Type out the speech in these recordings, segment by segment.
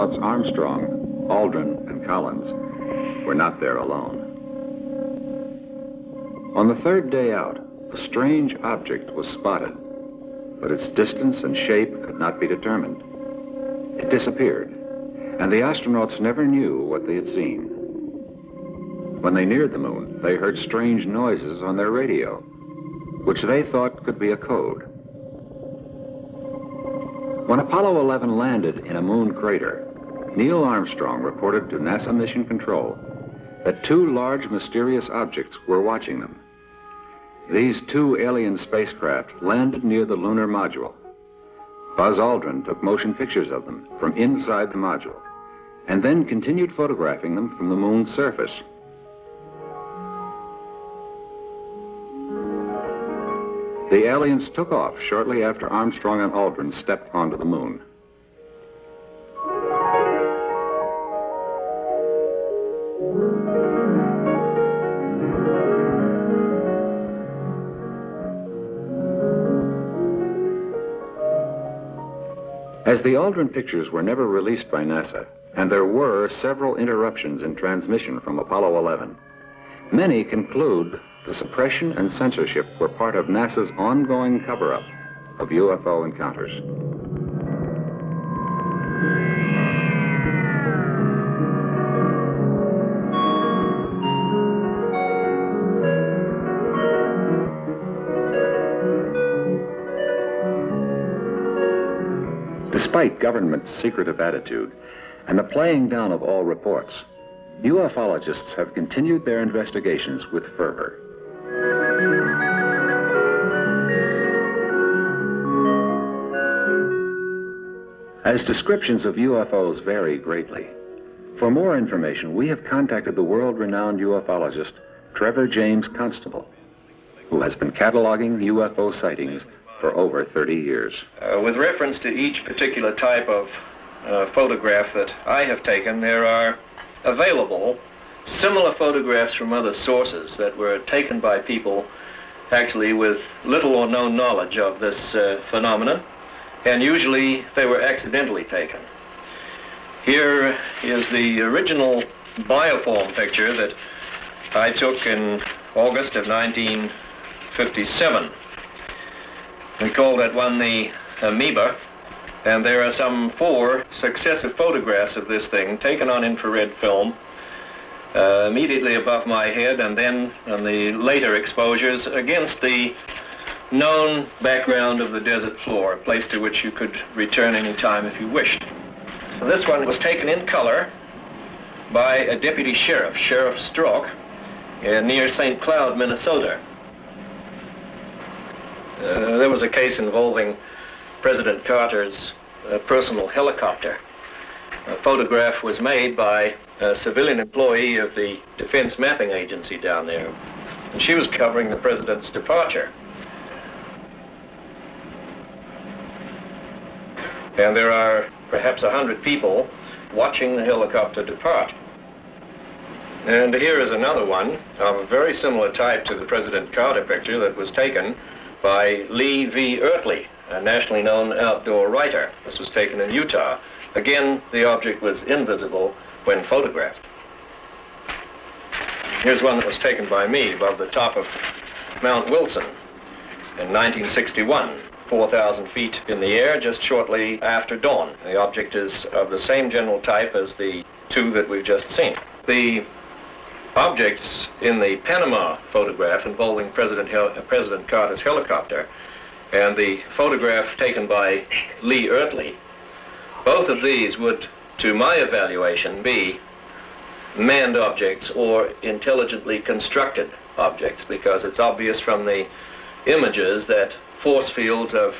astronauts Armstrong, Aldrin, and Collins were not there alone. On the third day out, a strange object was spotted, but its distance and shape could not be determined. It disappeared, and the astronauts never knew what they had seen. When they neared the moon, they heard strange noises on their radio, which they thought could be a code. When Apollo 11 landed in a moon crater, Neil Armstrong reported to NASA Mission Control that two large mysterious objects were watching them. These two alien spacecraft landed near the lunar module. Buzz Aldrin took motion pictures of them from inside the module, and then continued photographing them from the moon's surface. The aliens took off shortly after Armstrong and Aldrin stepped onto the moon. As the Aldrin pictures were never released by NASA, and there were several interruptions in transmission from Apollo 11, many conclude the suppression and censorship were part of NASA's ongoing cover-up of UFO encounters. Despite government's secretive attitude and the playing down of all reports, ufologists have continued their investigations with fervor. As descriptions of UFOs vary greatly, for more information, we have contacted the world-renowned ufologist Trevor James Constable, who has been cataloging UFO sightings for over 30 years. With reference to each particular type of photograph that I have taken, there are available similar photographs from other sources that were taken by people actually with little or no knowledge of this phenomenon, and usually they were accidentally taken. Here is the original bioform picture that I took in August of 1957. We call that one the amoeba, and there are some 4 successive photographs of this thing taken on infrared film immediately above my head, and then on the later exposures against the known background of the desert floor, a place to which you could return any time if you wished. This one was taken in color by a deputy sheriff, Sheriff Stroke, near St. Cloud, Minnesota. There was a case involving President Carter's personal helicopter. A photograph was made by a civilian employee of the Defense Mapping Agency down there, and she was covering the president's departure. And there are perhaps 100 people watching the helicopter depart. And here is another one of a very similar type to the President Carter picture that was taken by Lee V. Ertley, a nationally known outdoor writer. This was taken in Utah. Again, the object was invisible when photographed. Here's one that was taken by me above the top of Mount Wilson in 1961, 4,000 feet in the air, just shortly after dawn. The object is of the same general type as the 2 that we've just seen. The objects in the Panama photograph involving President Carter's helicopter and the photograph taken by Lee Ertley, both of these would, to my evaluation, be manned objects or intelligently constructed objects, because it's obvious from the images that force fields of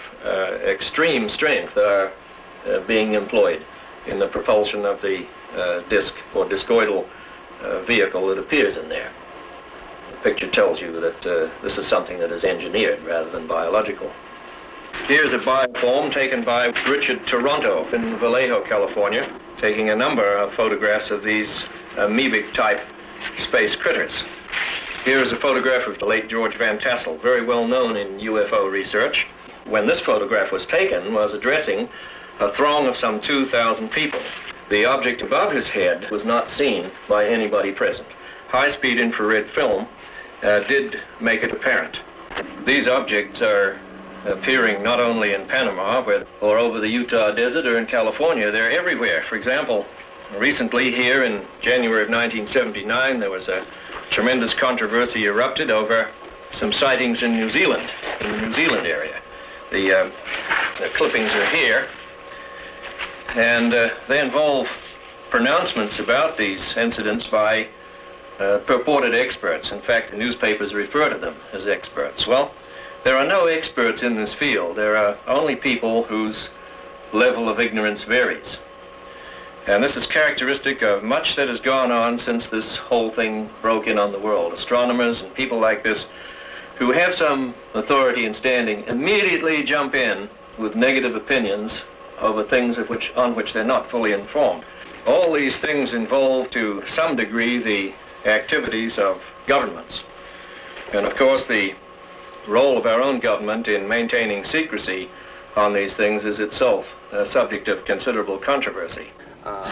extreme strength are being employed in the propulsion of the disc or discoidal vehicle that appears in there. The picture tells you that this is something that is engineered rather than biological. Here's a bioform taken by Richard Toronto in Vallejo, California, taking a number of photographs of these amoebic-type space critters. Here is a photograph of the late George Van Tassel, very well known in UFO research. When this photograph was taken, was addressing a throng of some 2,000 people. The object above his head was not seen by anybody present. High-speed infrared film did make it apparent. These objects are appearing not only in Panama or over the Utah desert or in California, they're everywhere. For example, recently here in January of 1979, there was a tremendous controversy erupted over some sightings in New Zealand, in the New Zealand area. The clippings are here, and they involve pronouncements about these incidents by purported experts. In fact, the newspapers refer to them as experts. Well, there are no experts in this field. There are only people whose level of ignorance varies. And this is characteristic of much that has gone on since this whole thing broke in on the world. Astronomers and people like this who have some authority and standing immediately jump in with negative opinions over things on which they're not fully informed. All these things involve, to some degree, the activities of governments. And of course, the role of our own government in maintaining secrecy on these things is itself a subject of considerable controversy.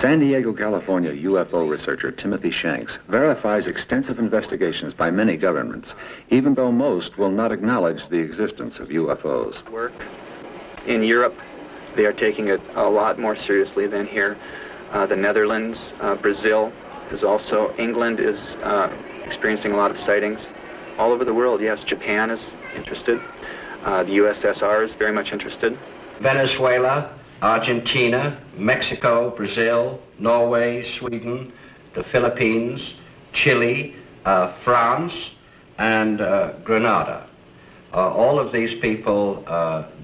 San Diego, California UFO researcher Timothy Shanks verifies extensive investigations by many governments, even though most will not acknowledge the existence of UFOs. Work in Europe, they are taking it a lot more seriously than here. The Netherlands, Brazil is also, England is experiencing a lot of sightings. All over the world, yes, Japan is interested. The USSR is very much interested. Venezuela, Argentina, Mexico, Brazil, Norway, Sweden, the Philippines, Chile, France, and Grenada. All of these people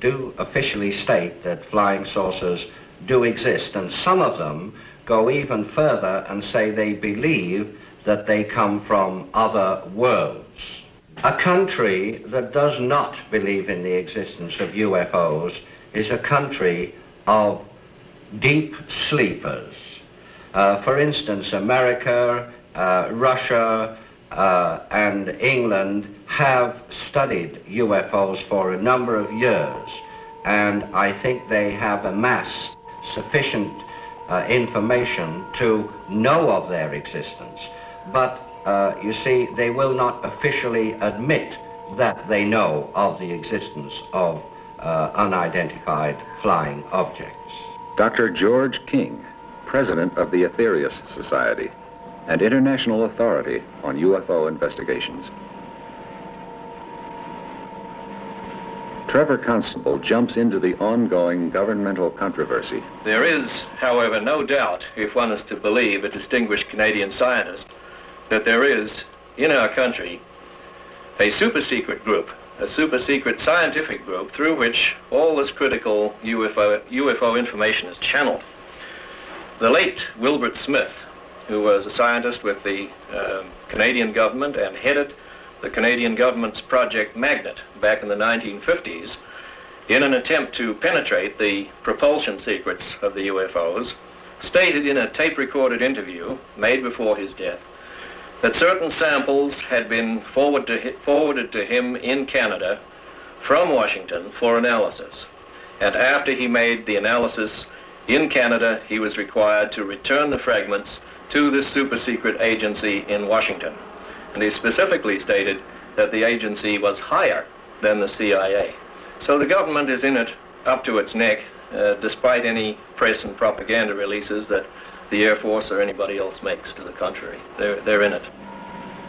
do officially state that flying saucers do exist, and some of them go even further and say they believe that they come from other worlds. A country that does not believe in the existence of UFOs is a country of deep sleepers. For instance, America, Russia, and England have studied UFOs for a number of years, and I think they have amassed sufficient information to know of their existence. But you see, they will not officially admit that they know of the existence of unidentified flying objects. Dr. George King, president of the Aetherius Society, and international authority on UFO investigations. Trevor Constable jumps into the ongoing governmental controversy. There is, however, no doubt, if one is to believe a distinguished Canadian scientist, that there is, in our country, a super-secret group, a super-secret scientific group through which all this critical UFO information is channeled. The late Wilbert Smith, who was a scientist with the Canadian government and headed the Canadian government's Project Magnet back in the 1950s, in an attempt to penetrate the propulsion secrets of the UFOs, stated in a tape-recorded interview made before his death that certain samples had been forwarded to him in Canada from Washington for analysis. And after he made the analysis in Canada, he was required to return the fragments to this super-secret agency in Washington. And he specifically stated that the agency was higher than the CIA. So the government is in it up to its neck, despite any press and propaganda releases that the Air Force or anybody else makes to the contrary. They're in it.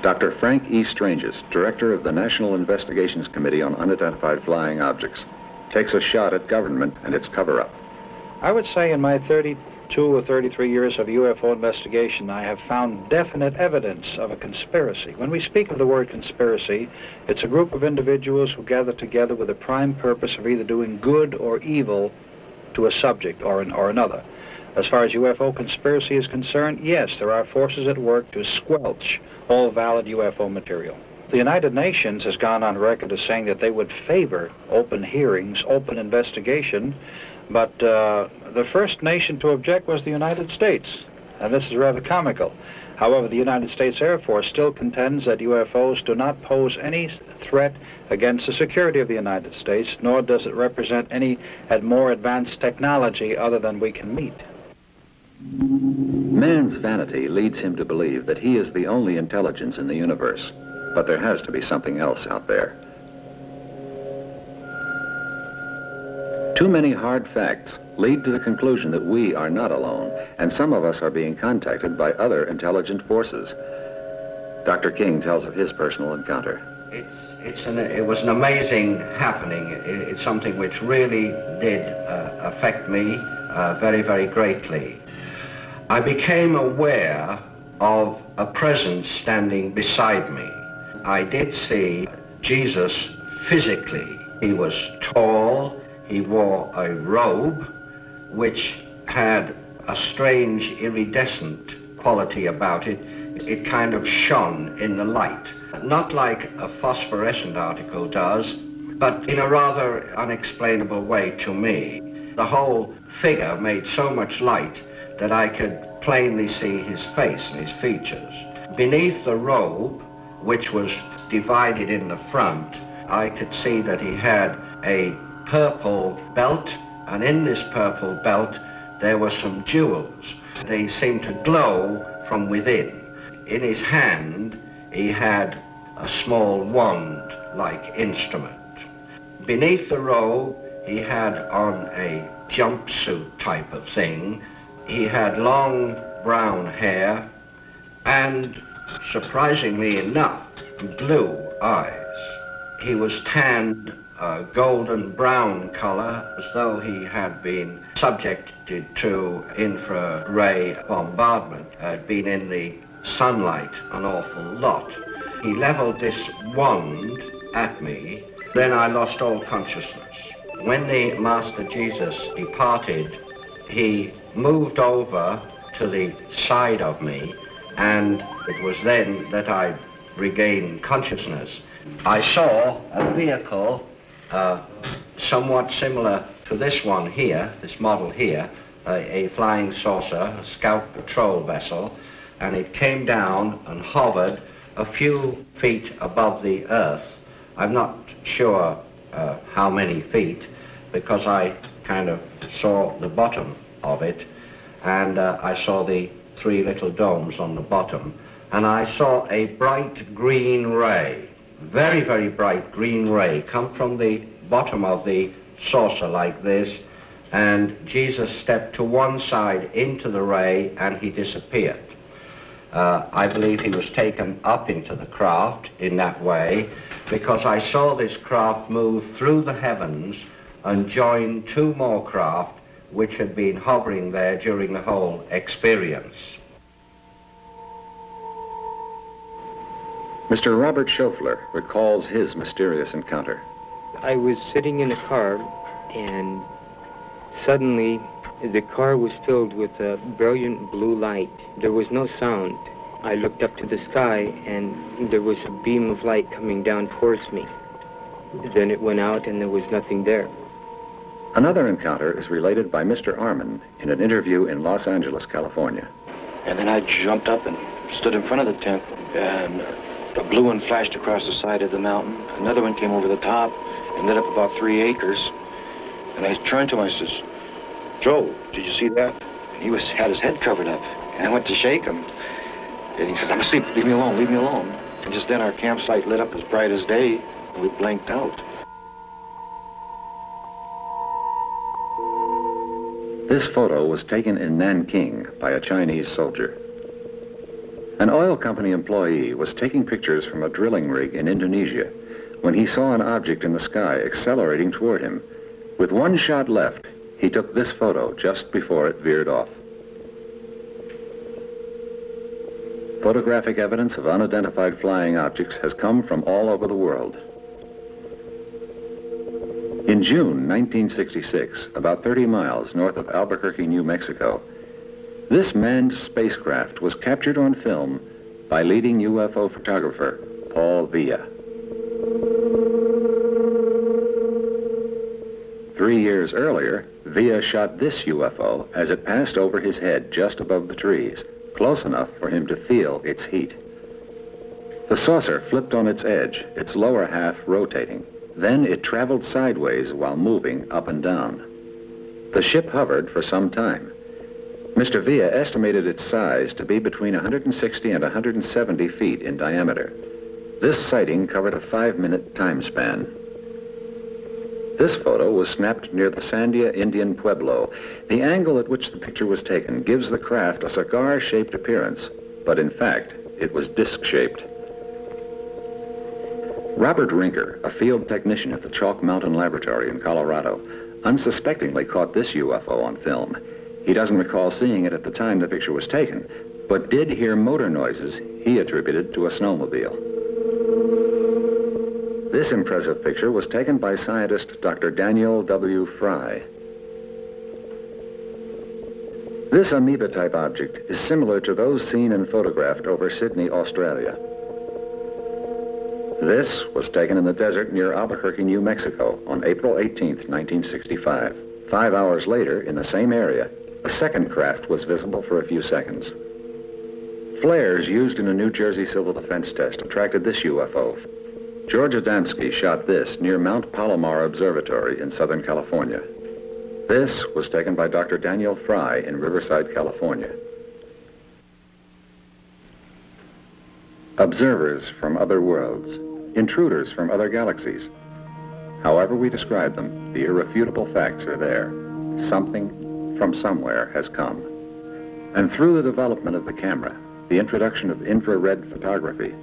Dr. Frank E. Stranges, director of the National Investigations Committee on Unidentified Flying Objects, takes a shot at government and its cover-up. I would say in my 32 or 33 years of UFO investigation, I have found definite evidence of a conspiracy. When we speak of the word conspiracy, it's a group of individuals who gather together with a prime purpose of either doing good or evil to a subject or another. As far as UFO conspiracy is concerned, yes, there are forces at work to squelch all valid UFO material. The United Nations has gone on record as saying that they would favor open hearings, open investigation, but the first nation to object was the United States, and this is rather comical. However, the United States Air Force still contends that UFOs do not pose any threat against the security of the United States, nor does it represent any more advanced technology other than we can meet. Man's vanity leads him to believe that he is the only intelligence in the universe, but there has to be something else out there. Too many hard facts lead to the conclusion that we are not alone, and some of us are being contacted by other intelligent forces. Dr. King tells of his personal encounter. It was an amazing happening. It's something which really did affect me very, very greatly. I became aware of a presence standing beside me. I did see Jesus physically. He was tall. He wore a robe which had a strange iridescent quality about it. It kind of shone in the light. Not like a phosphorescent article does, but in a rather unexplainable way to me. The whole figure made so much light that I could plainly see his face and his features. Beneath the robe, which was divided in the front, I could see that he had a purple belt, and in this purple belt there were some jewels. They seemed to glow from within. In his hand he had a small wand-like instrument. Beneath the robe he had on a jumpsuit type of thing. He had long brown hair and, surprisingly enough, blue eyes. He was tanned a golden brown color, as though he had been subjected to infrared bombardment, had been in the sunlight an awful lot. He leveled this wand at me, then I lost all consciousness. When the Master Jesus departed, he moved over to the side of me, and it was then that I regained consciousness. I saw a vehicle somewhat similar to this one here, this model here, a flying saucer, a scout patrol vessel, and it came down and hovered a few feet above the earth. I'm not sure how many feet, because I kind of saw the bottom of it, and I saw the three little domes on the bottom, and I saw a bright green ray, very, very bright green ray, come from the bottom of the saucer like this, and Jesus stepped to one side into the ray and he disappeared. I believe he was taken up into the craft in that way, because I saw this craft move through the heavens and join two more craft which had been hovering there during the whole experience. Mr. Robert Schofler recalls his mysterious encounter. I was sitting in a car, and suddenly the car was filled with a brilliant blue light. There was no sound. I looked up to the sky, and there was a beam of light coming down towards me. Then it went out, and there was nothing there. Another encounter is related by Mr. Armin in an interview in Los Angeles, California. And then I jumped up and stood in front of the tent, and a blue one flashed across the side of the mountain. Another one came over the top and lit up about 3 acres. And I turned to him, I says, "Joe, did you see that?" And he had his head covered up. And I went to shake him. And he says, "I'm asleep, leave me alone, leave me alone." And just then our campsite lit up as bright as day, and we blanked out. This photo was taken in Nanking by a Chinese soldier. An oil company employee was taking pictures from a drilling rig in Indonesia when he saw an object in the sky accelerating toward him. With one shot left, he took this photo just before it veered off. Photographic evidence of unidentified flying objects has come from all over the world. In June 1966, about 30 miles north of Albuquerque, New Mexico, this manned spacecraft was captured on film by leading UFO photographer Paul Villa. 3 years earlier, Villa shot this UFO as it passed over his head just above the trees, close enough for him to feel its heat. The saucer flipped on its edge, its lower half rotating. Then it traveled sideways while moving up and down. The ship hovered for some time. Mr. Villa estimated its size to be between 160 and 170 feet in diameter. This sighting covered a 5-minute time span. This photo was snapped near the Sandia Indian Pueblo. The angle at which the picture was taken gives the craft a cigar-shaped appearance, but in fact, it was disc-shaped. Robert Rinker, a field technician at the Chalk Mountain Laboratory in Colorado, unsuspectingly caught this UFO on film. He doesn't recall seeing it at the time the picture was taken, but did hear motor noises he attributed to a snowmobile. This impressive picture was taken by scientist Dr. Daniel W. Fry. This amoeba-type object is similar to those seen and photographed over Sydney, Australia. This was taken in the desert near Albuquerque, New Mexico on April 18, 1965. 5 hours later, in the same area, a second craft was visible for a few seconds. Flares used in a New Jersey civil defense test attracted this UFO. George Adamski shot this near Mount Palomar Observatory in Southern California. This was taken by Dr. Daniel Fry in Riverside, California. Observers from other worlds, intruders from other galaxies. However we describe them, the irrefutable facts are there. Something from somewhere has come. And through the development of the camera, the introduction of infrared photography,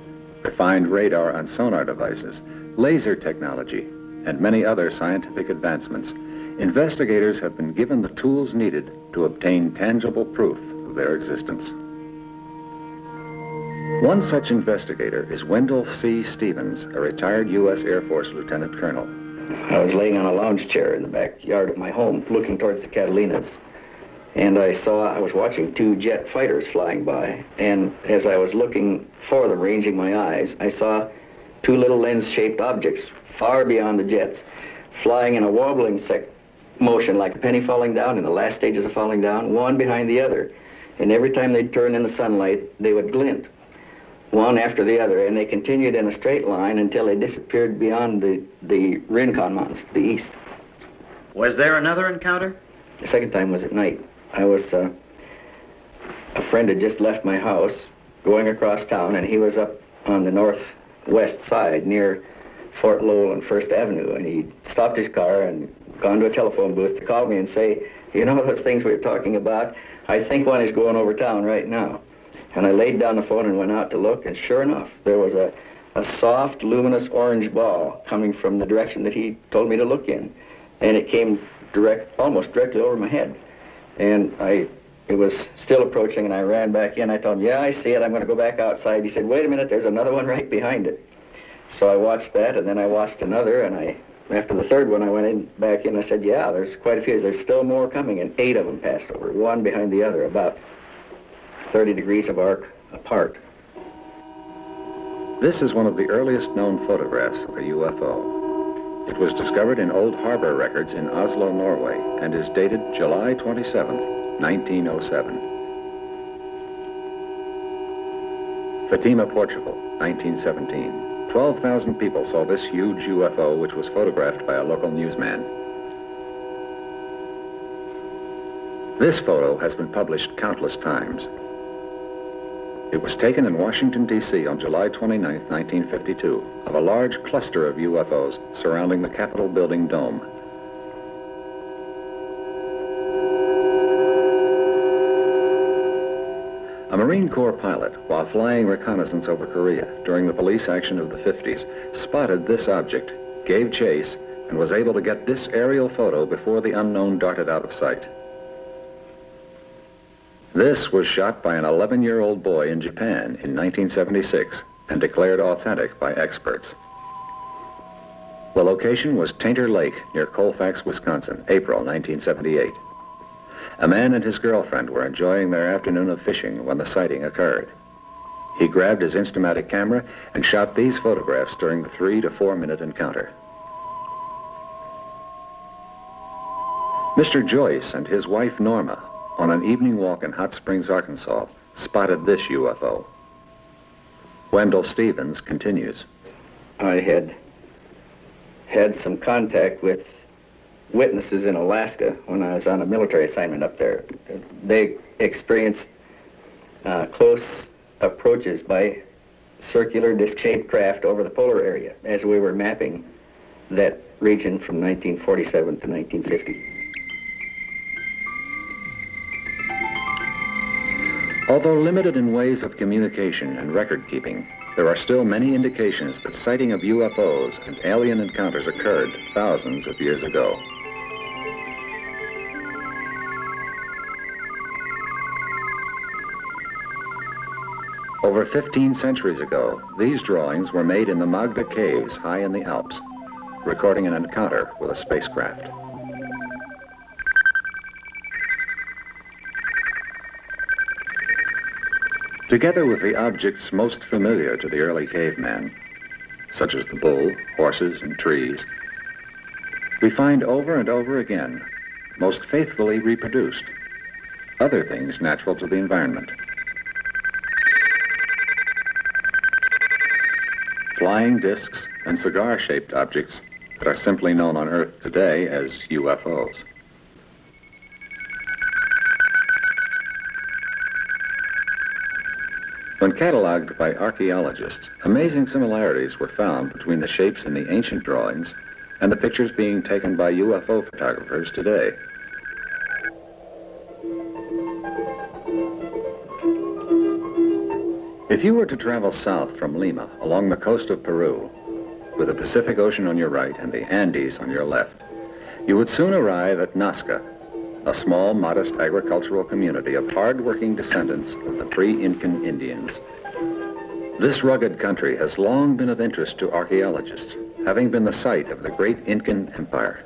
refined radar and sonar devices, laser technology, and many other scientific advancements, investigators have been given the tools needed to obtain tangible proof of their existence. One such investigator is Wendell C. Stevens, a retired U.S. Air Force Lieutenant Colonel. I was laying on a lounge chair in the backyard of my home, looking towards the Catalinas, and I was watching 2 jet fighters flying by, and as I was looking for them, ranging my eyes, I saw 2 little lens-shaped objects far beyond the jets, flying in a wobbling motion like a penny falling down in the last stages of falling down, one behind the other. And every time they'd turn in the sunlight, they would glint, one after the other, and they continued in a straight line until they disappeared beyond the Rincon Mountains to the east. Was there another encounter? The second time was at night. I was, a friend had just left my house going across town, and he was up on the northwest side near Fort Lowell and First Avenue, and he stopped his car and gone to a telephone booth to call me and say, you know those things we were talking about? I think one is going over town right now. And I laid down the phone and went out to look, and sure enough, there was a soft, luminous orange ball coming from the direction that he told me to look in. And it came almost directly over my head. And it was still approaching, and I ran back in. I told him, yeah, I see it. I'm going to go back outside. He said, wait a minute, there's another one right behind it. So I watched that, and then I watched another, and after the third one, I went back in. I said, yeah, there's quite a few. There's still more coming, and 8 of them passed over, one behind the other, about 30 degrees of arc apart. This is one of the earliest known photographs of a UFO. It was discovered in old harbor records in Oslo, Norway, and is dated July 27th, 1907. Fatima, Portugal, 1917. 12,000 people saw this huge UFO, which was photographed by a local newsman. This photo has been published countless times. It was taken in Washington, D.C. on July 29, 1952, of a large cluster of UFOs surrounding the Capitol building dome. A Marine Corps pilot, while flying reconnaissance over Korea during the police action of the 50s, spotted this object, gave chase, and was able to get this aerial photo before the unknown darted out of sight. This was shot by an 11-year-old boy in Japan in 1976 and declared authentic by experts. The location was Tainter Lake near Colfax, Wisconsin, April 1978. A man and his girlfriend were enjoying their afternoon of fishing when the sighting occurred. He grabbed his Instamatic camera and shot these photographs during the 3 to 4 minute encounter. Mr. Joyce and his wife Norma, on an evening walk in Hot Springs, Arkansas, spotted this UFO. Wendell Stevens continues. I had some contact with witnesses in Alaska when I was on a military assignment up there. They experienced close approaches by circular disc-shaped craft over the polar area as we were mapping that region from 1947 to 1950. Although limited in ways of communication and record-keeping, there are still many indications that sighting of UFOs and alien encounters occurred thousands of years ago. Over 15 centuries ago, these drawings were made in the Magda Caves high in the Alps, recording an encounter with a spacecraft. Together with the objects most familiar to the early caveman, such as the bull, horses, and trees, we find over and over again, most faithfully reproduced, other things natural to the environment. Flying discs and cigar-shaped objects that are simply known on Earth today as UFOs. When cataloged by archaeologists, amazing similarities were found between the shapes in the ancient drawings and the pictures being taken by UFO photographers today. If you were to travel south from Lima along the coast of Peru, with the Pacific Ocean on your right and the Andes on your left, you would soon arrive at Nazca, a small, modest agricultural community of hard-working descendants of the pre-Incan Indians. This rugged country has long been of interest to archaeologists, having been the site of the great Incan Empire.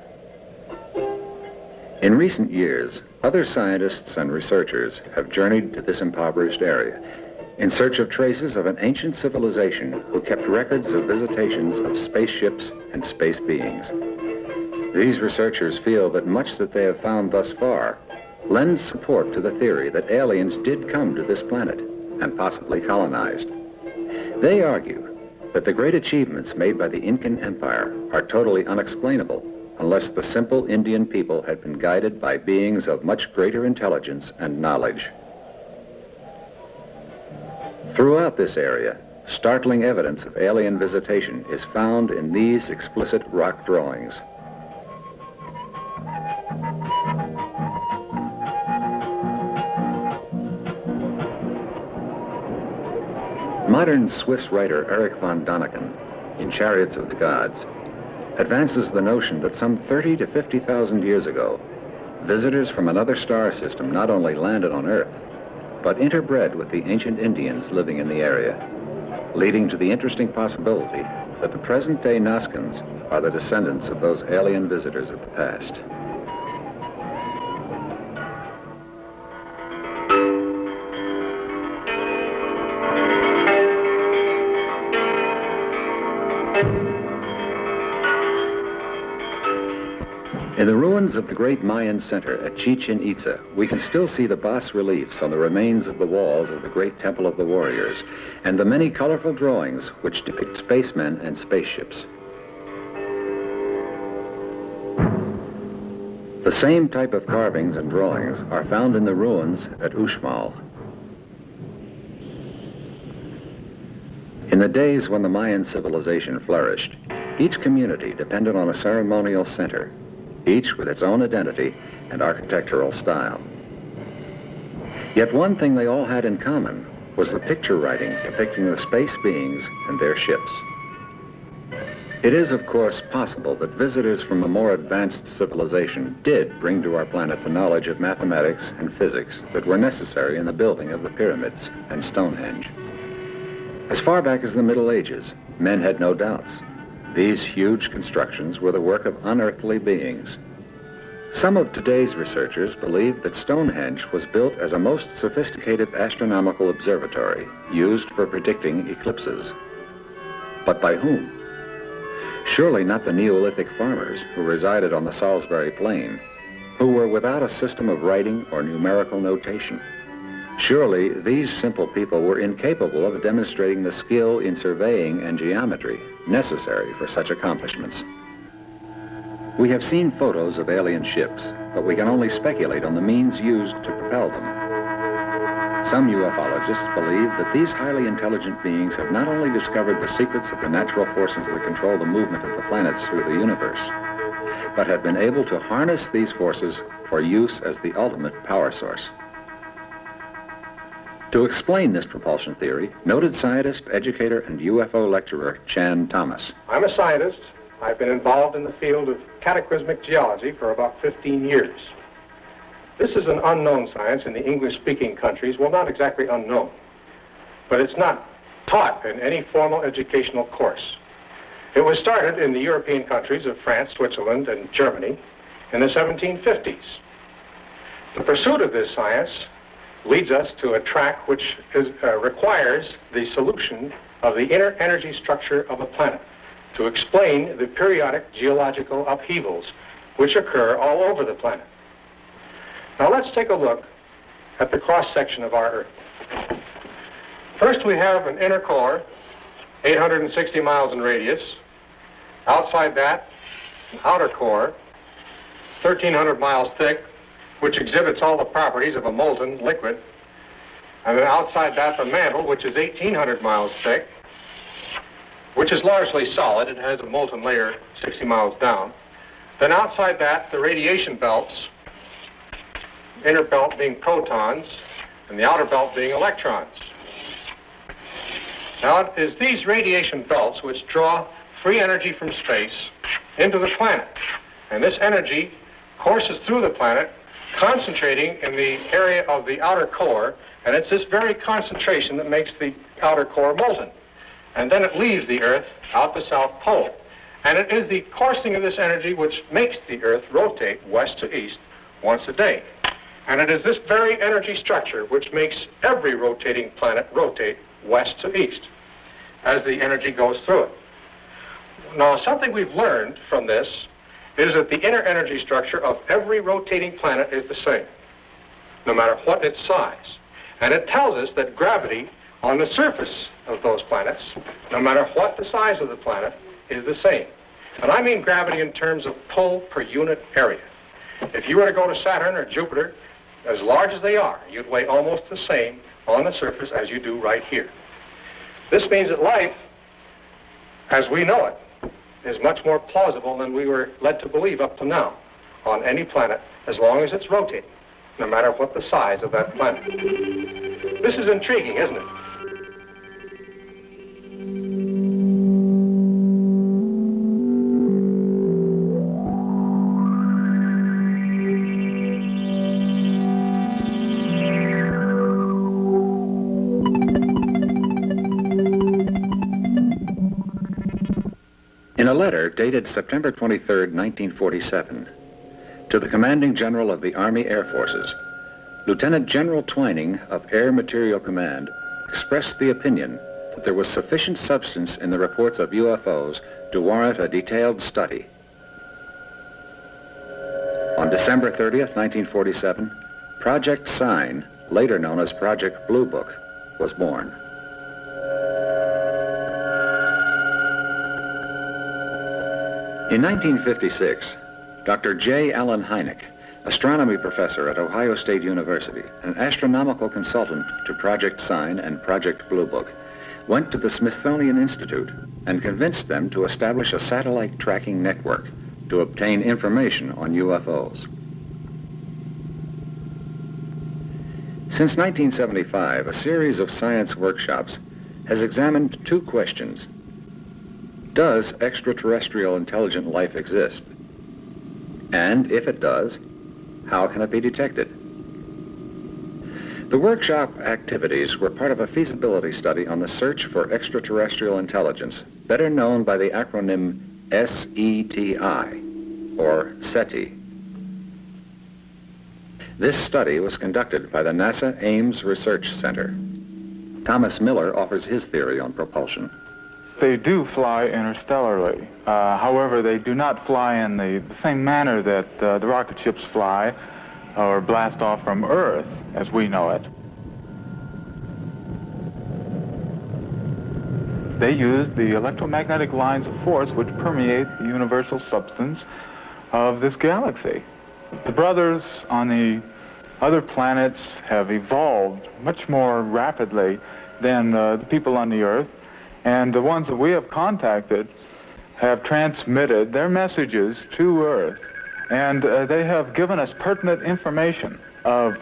In recent years, other scientists and researchers have journeyed to this impoverished area in search of traces of an ancient civilization who kept records of visitations of spaceships and space beings. These researchers feel that much that they have found thus far lends support to the theory that aliens did come to this planet and possibly colonized. They argue that the great achievements made by the Incan Empire are totally unexplainable unless the simple Indian people had been guided by beings of much greater intelligence and knowledge. Throughout this area, startling evidence of alien visitation is found in these explicit rock drawings. Modern Swiss writer Erich von Däniken, in Chariots of the Gods, advances the notion that some 30 to 50,000 years ago, visitors from another star system not only landed on Earth, but interbred with the ancient Indians living in the area, leading to the interesting possibility that the present-day Nazcans are the descendants of those alien visitors of the past. In the ruins of the great Mayan center at Chichen Itza, we can still see the bas-reliefs on the remains of the walls of the great Temple of the Warriors and the many colorful drawings which depict spacemen and spaceships. The same type of carvings and drawings are found in the ruins at Uxmal. In the days when the Mayan civilization flourished, each community depended on a ceremonial center, each with its own identity and architectural style. Yet one thing they all had in common was the picture writing depicting the space beings and their ships. It is, of course, possible that visitors from a more advanced civilization did bring to our planet the knowledge of mathematics and physics that were necessary in the building of the pyramids and Stonehenge. As far back as the Middle Ages, men had no doubts. These huge constructions were the work of unearthly beings. Some of today's researchers believe that Stonehenge was built as a most sophisticated astronomical observatory used for predicting eclipses. But by whom? Surely not the Neolithic farmers who resided on the Salisbury Plain, who were without a system of writing or numerical notation. Surely these simple people were incapable of demonstrating the skill in surveying and geometry necessary for such accomplishments. We have seen photos of alien ships, but we can only speculate on the means used to propel them. Some ufologists believe that these highly intelligent beings have not only discovered the secrets of the natural forces that control the movement of the planets through the universe, but have been able to harness these forces for use as the ultimate power source. To explain this propulsion theory, noted scientist, educator, and UFO lecturer Chan Thomas. I'm a scientist. I've been involved in the field of cataclysmic geology for about 15 years. This is an unknown science in the English-speaking countries. Well, not exactly unknown, but it's not taught in any formal educational course. It was started in the European countries of France, Switzerland, and Germany in the 1750s. The pursuit of this science leads us to a track which requires the solution of the inner energy structure of a planet to explain the periodic geological upheavals which occur all over the planet. Now let's take a look at the cross-section of our Earth. First we have an inner core, 860 miles in radius. Outside that, an outer core, 1,300 miles thick, which exhibits all the properties of a molten liquid. And then outside that, the mantle, which is 1,800 miles thick, which is largely solid. It has a molten layer 60 miles down. Then outside that, the radiation belts, inner belt being protons, and the outer belt being electrons. Now, it is these radiation belts which draw free energy from space into the planet. And this energy courses through the planet, concentrating in the area of the outer core, and it's this very concentration that makes the outer core molten. And then it leaves the Earth out the South Pole. And it is the coursing of this energy which makes the Earth rotate west to east once a day. And it is this very energy structure which makes every rotating planet rotate west to east as the energy goes through it. Now, something we've learned from this is that the inner energy structure of every rotating planet is the same, no matter what its size. And it tells us that gravity on the surface of those planets, no matter what the size of the planet, is the same. And I mean gravity in terms of pull per unit area. If you were to go to Saturn or Jupiter, as large as they are, you'd weigh almost the same on the surface as you do right here. This means that life, as we know it, is much more plausible than we were led to believe up to now on any planet, as long as it's rotating, no matter what the size of that planet. This is intriguing, isn't it? In a letter dated September 23, 1947, to the Commanding General of the Army Air Forces, Lieutenant General Twining of Air Material Command expressed the opinion that there was sufficient substance in the reports of UFOs to warrant a detailed study. On December 30th, 1947, Project Sign, later known as Project Blue Book, was born. In 1956, Dr. J. Allen Hynek, astronomy professor at Ohio State University, an astronomical consultant to Project Sign and Project Blue Book, went to the Smithsonian Institute and convinced them to establish a satellite tracking network to obtain information on UFOs. Since 1975, a series of science workshops has examined two questions. Does extraterrestrial intelligent life exist? And if it does, how can it be detected? The workshop activities were part of a feasibility study on the search for extraterrestrial intelligence, better known by the acronym SETI, or SETI. This study was conducted by the NASA Ames Research Center. Thomas Miller offers his theory on propulsion. They do fly interstellarly. However, they do not fly in the same manner that the rocket ships fly or blast off from Earth as we know it. They use the electromagnetic lines of force which permeate the universal substance of this galaxy. The brothers on the other planets have evolved much more rapidly than the people on the Earth, and the ones that we have contacted have transmitted their messages to Earth, and they have given us pertinent information of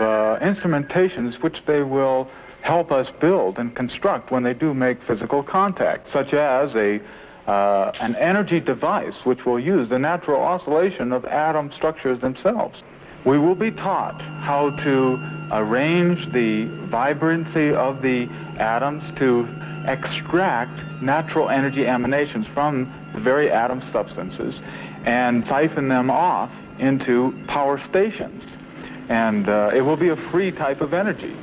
instrumentations which they will help us build and construct when they do make physical contact, such as an energy device which will use the natural oscillation of atom structures themselves. We will be taught how to arrange the vibrancy of the atoms to extract natural energy emanations from the very atom substances and siphon them off into power stations. And it will be a free type of energy.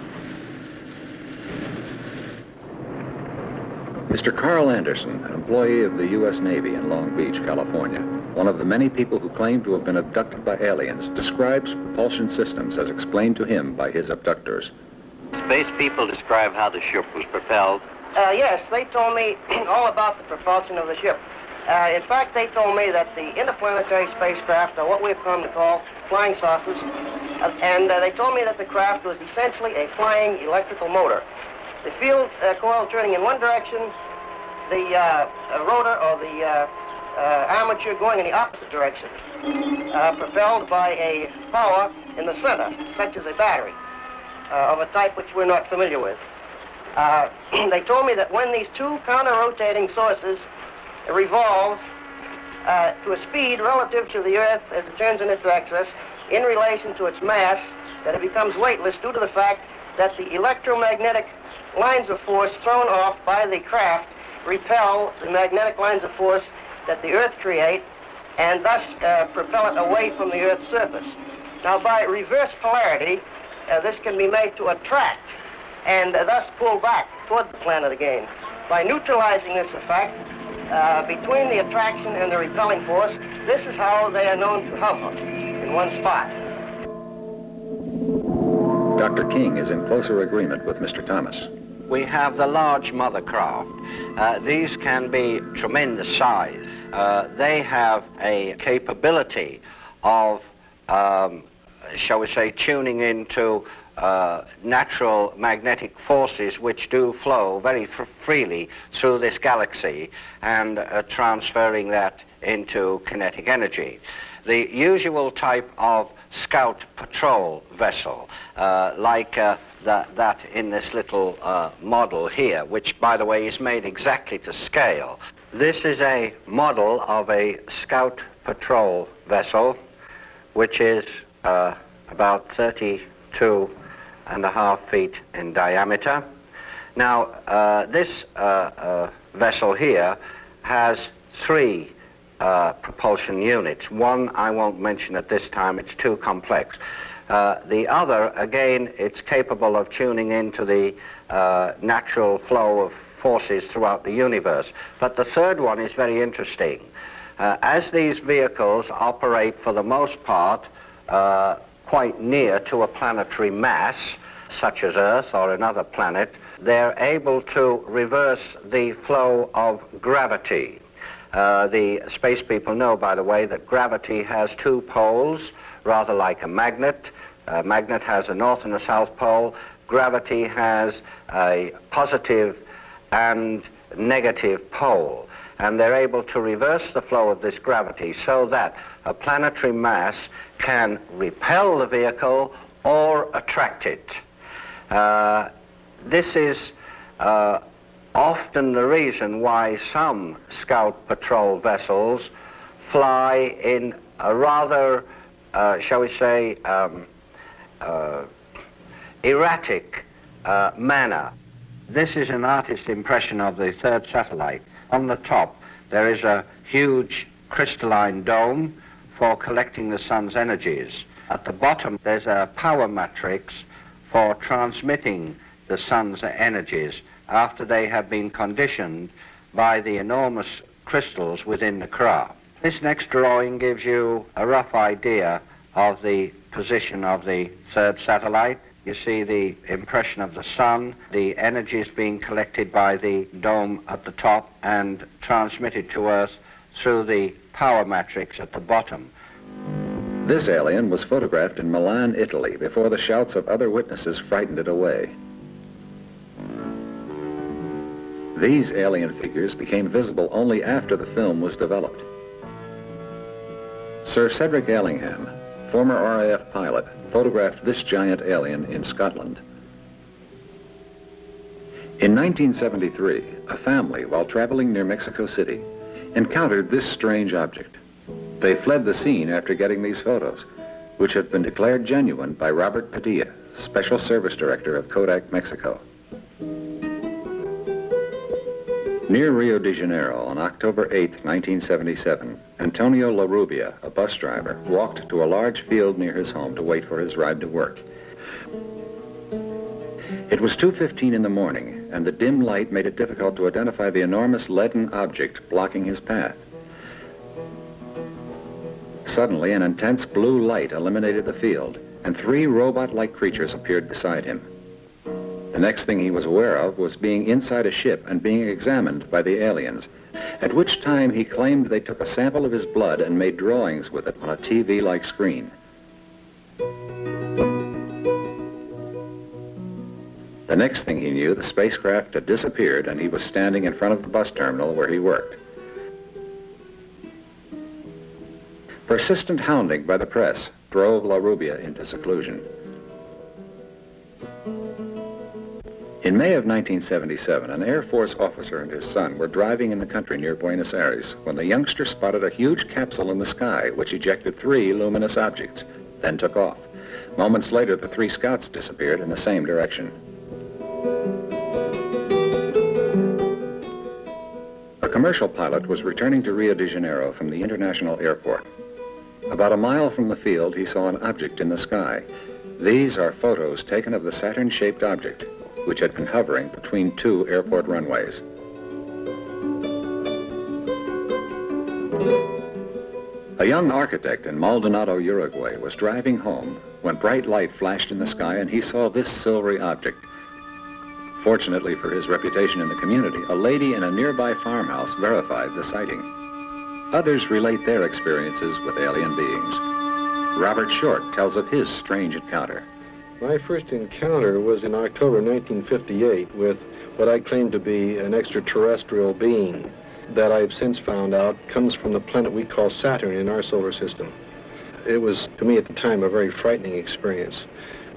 Mr. Carl Anderson, an employee of the U.S. Navy in Long Beach, California, one of the many people who claim to have been abducted by aliens, describes propulsion systems as explained to him by his abductors. Space people describe how the ship was propelled. Yes, they told me all about the propulsion of the ship. In fact, they told me that the interplanetary spacecraft are what we've come to call flying saucers, and they told me that the craft was essentially a flying electrical motor. The field coil turning in one direction, the rotor or the armature going in the opposite direction, propelled by a power in the center, such as a battery, of a type which we're not familiar with. They told me that when these two counter-rotating sources revolve to a speed relative to the Earth as it turns in its axis, in relation to its mass, that it becomes weightless due to the fact that the electromagnetic lines of force thrown off by the craft repel the magnetic lines of force that the Earth create, and thus propel it away from the Earth's surface. Now, by reverse polarity, this can be made to attract and thus pull back toward the planet again. By neutralizing this effect between the attraction and the repelling force, this is how they are known to hover in one spot. Dr. King is in closer agreement with Mr. Thomas. We have the large mother craft. These can be tremendous size. They have a capability of, shall we say, tuning into natural magnetic forces which do flow very freely through this galaxy and transferring that into kinetic energy. The usual type of scout patrol vessel, like that in this little model here, which, by the way, is made exactly to scale. This is a model of a scout patrol vessel, which is about 32.5 feet in diameter. Now, this vessel here has three propulsion units. One I won't mention at this time, it's too complex. The other, again, it's capable of tuning into the natural flow of forces throughout the universe. But the third one is very interesting. As these vehicles operate for the most part quite near to a planetary mass, such as Earth or another planet, they're able to reverse the flow of gravity. The space people know, by the way, that gravity has two poles, rather like a magnet. A magnet has a north and a south pole. Gravity has a positive and negative pole. And they're able to reverse the flow of this gravity so that a planetary mass can repel the vehicle or attract it. This is often the reason why some scout patrol vessels fly in a rather, shall we say, erratic manner. This is an artist's impression of the third satellite. On the top, there is a huge crystalline dome for collecting the sun's energies. At the bottom, there's a power matrix for transmitting the sun's energies after they have been conditioned by the enormous crystals within the craft. This next drawing gives you a rough idea of the position of the third satellite. You see the impression of the sun, the energy is being collected by the dome at the top and transmitted to Earth through the power matrix at the bottom. This alien was photographed in Milan, Italy, before the shouts of other witnesses frightened it away. These alien figures became visible only after the film was developed. Sir Cedric Allingham, former RAF pilot, photographed this giant alien in Scotland. In 1973, a family, while traveling near Mexico City, encountered this strange object. They fled the scene after getting these photos, which have been declared genuine by Robert Padilla, Special Service Director of Kodak, Mexico. Near Rio de Janeiro on October 8, 1977, Antonio La Rubia, a bus driver, walked to a large field near his home to wait for his ride to work. It was 2:15 in the morning, and the dim light made it difficult to identify the enormous leaden object blocking his path. Suddenly, an intense blue light illuminated the field, and 3 robot-like creatures appeared beside him. The next thing he was aware of was being inside a ship and being examined by the aliens, at which time he claimed they took a sample of his blood and made drawings with it on a TV-like screen. The next thing he knew, the spacecraft had disappeared and he was standing in front of the bus terminal where he worked. Persistent hounding by the press drove La Rubia into seclusion. In May of 1977, an Air Force officer and his son were driving in the country near Buenos Aires when the youngster spotted a huge capsule in the sky which ejected 3 luminous objects, then took off. Moments later, the 3 scouts disappeared in the same direction. A commercial pilot was returning to Rio de Janeiro from the international airport. About a mile from the field, he saw an object in the sky. These are photos taken of the Saturn-shaped object, which had been hovering between 2 airport runways. A young architect in Maldonado, Uruguay, was driving home when bright light flashed in the sky and he saw this silvery object. Fortunately for his reputation in the community, a lady in a nearby farmhouse verified the sighting. Others relate their experiences with alien beings. Robert Short tells of his strange encounter. My first encounter was in October 1958 with what I claim to be an extraterrestrial being that I've since found out comes from the planet we call Saturn in our solar system. It was, to me at the time, a very frightening experience.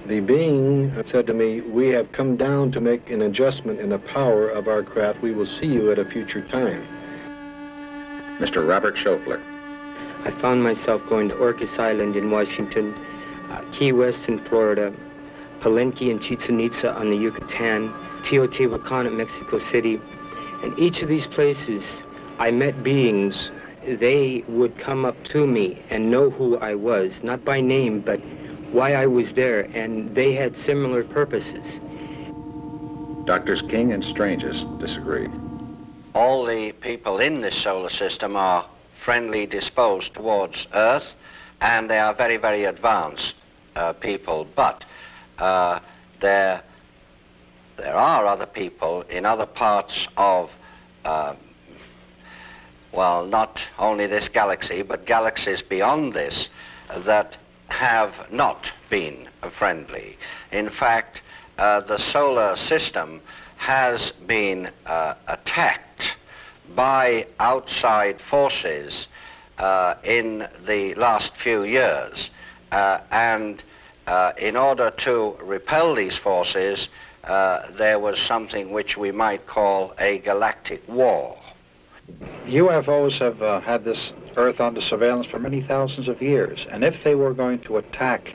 The being said to me, "We have come down to make an adjustment in the power of our craft. We will see you at a future time." Mr. Robert Schofler. I found myself going to Orcas Island in Washington, Key West in Florida, Palenque and Chichen Itza on the Yucatan, Teotihuacan at Mexico City. And each of these places, I met beings. They would come up to me and know who I was, not by name, but why I was there, and they had similar purposes. Doctors King and Stranges disagree. All the people in this solar system are friendly disposed towards Earth, and they are very, very advanced people. But there are other people in other parts of, well, not only this galaxy, but galaxies beyond this, that have not been friendly. In fact, the solar system has been attacked by outside forces in the last few years. And in order to repel these forces, there was something which we might call a galactic war. UFOs have had this Earth under surveillance for many thousands of years, and if they were going to attack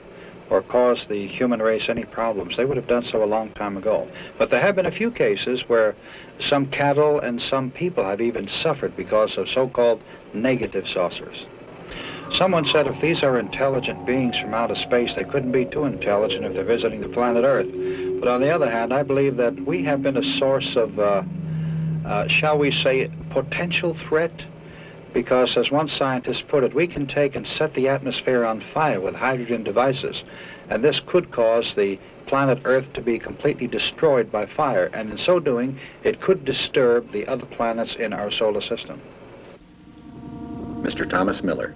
or cause the human race any problems, they would have done so a long time ago. But there have been a few cases where some cattle and some people have even suffered because of so-called negative saucers. Someone said if these are intelligent beings from outer space, they couldn't be too intelligent if they're visiting the planet Earth. But on the other hand, I believe that we have been a source of, shall we say, potential threat, because as one scientist put it, we can take and set the atmosphere on fire with hydrogen devices, and this could cause the planet Earth to be completely destroyed by fire, and in so doing, it could disturb the other planets in our solar system. Mr. Thomas Miller.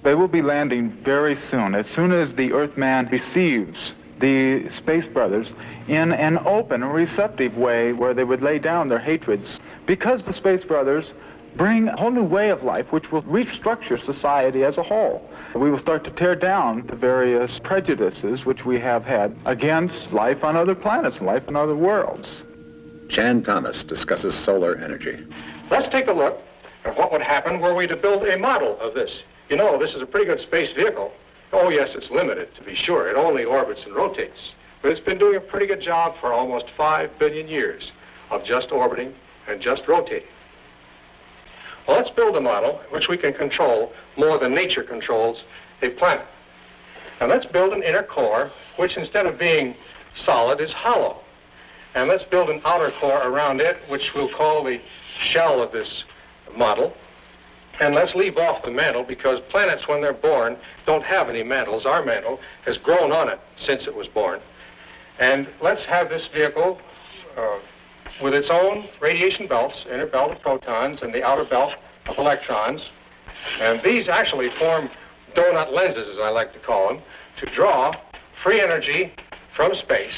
They will be landing very soon. As soon as the Earthman receives the Space Brothers in an open and receptive way where they would lay down their hatreds, because the Space Brothers bring a whole new way of life which will restructure society as a whole. We will start to tear down the various prejudices which we have had against life on other planets and life in other worlds. Chan Thomas discusses solar energy. Let's take a look at what would happen were we to build a model of this. You know, this is a pretty good space vehicle. Oh, yes, it's limited, to be sure. It only orbits and rotates. But it's been doing a pretty good job for almost 5 billion years of just orbiting and just rotating. Well, let's build a model which we can control more than nature controls a planet. And let's build an inner core which, instead of being solid, is hollow. And let's build an outer core around it, which we'll call the shell of this model. And let's leave off the mantle, because planets, when they're born, don't have any mantles. Our mantle has grown on it since it was born. And let's have this vehicle with its own radiation belts, inner belt of protons and the outer belt of electrons. And these actually form donut lenses, as I like to call them, to draw free energy from space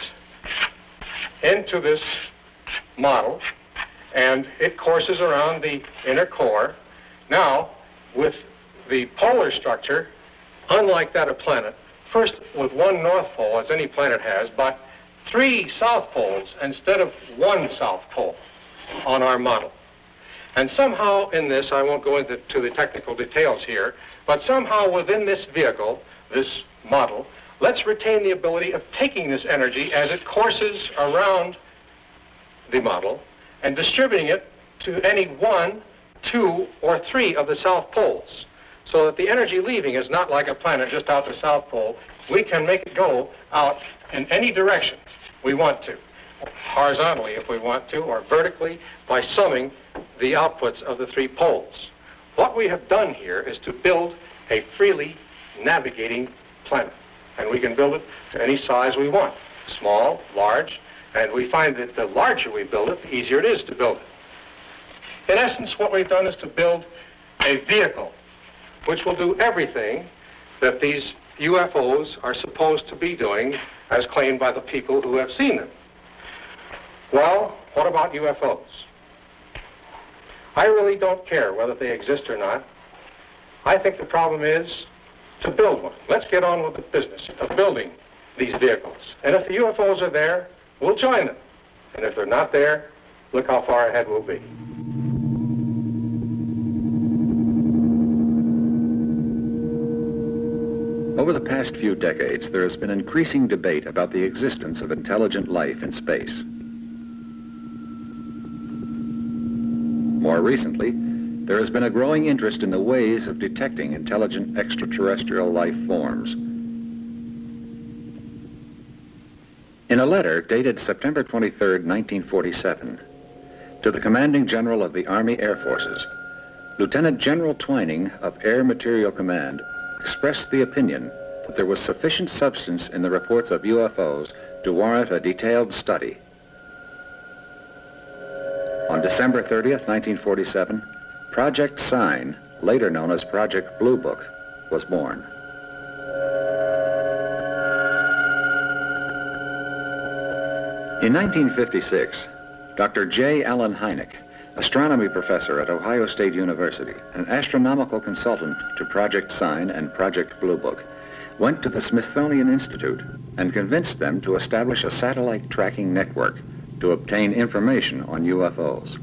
into this model. And it courses around the inner core. Now, with the polar structure, unlike that of planet, first with one north pole, as any planet has, but 3 south poles instead of 1 south pole on our model. And somehow in this, I won't go into the technical details here, but somehow within this vehicle, this model, let's retain the ability of taking this energy as it courses around the model and distributing it to any 1, 2, or 3 of the south poles, so that the energy leaving is not like a planet just out the south pole. We can make it go out in any direction we want to, horizontally if we want to, or vertically by summing the outputs of the 3 poles. What we have done here is to build a freely navigating planet, and we can build it to any size we want, small, large, and we find that the larger we build it, the easier it is to build it. In essence, what we've done is to build a vehicle which will do everything that these UFOs are supposed to be doing, as claimed by the people who have seen them. Well, what about UFOs? I really don't care whether they exist or not. I think the problem is to build one. Let's get on with the business of building these vehicles. And if the UFOs are there, we'll join them. And if they're not there, look how far ahead we'll be. Over the past few decades, there has been increasing debate about the existence of intelligent life in space. More recently, there has been a growing interest in the ways of detecting intelligent extraterrestrial life forms. In a letter dated September 23, 1947, to the Commanding General of the Army Air Forces, Lieutenant General Twining of Air Material Command expressed the opinion that there was sufficient substance in the reports of UFOs to warrant a detailed study. On December 30th, 1947, Project Sign, later known as Project Blue Book, was born. In 1956, Dr. J. Allen Hynek, astronomy professor at Ohio State University, an astronomical consultant to Project Sign and Project Blue Book, went to the Smithsonian Institute and convinced them to establish a satellite tracking network to obtain information on UFOs.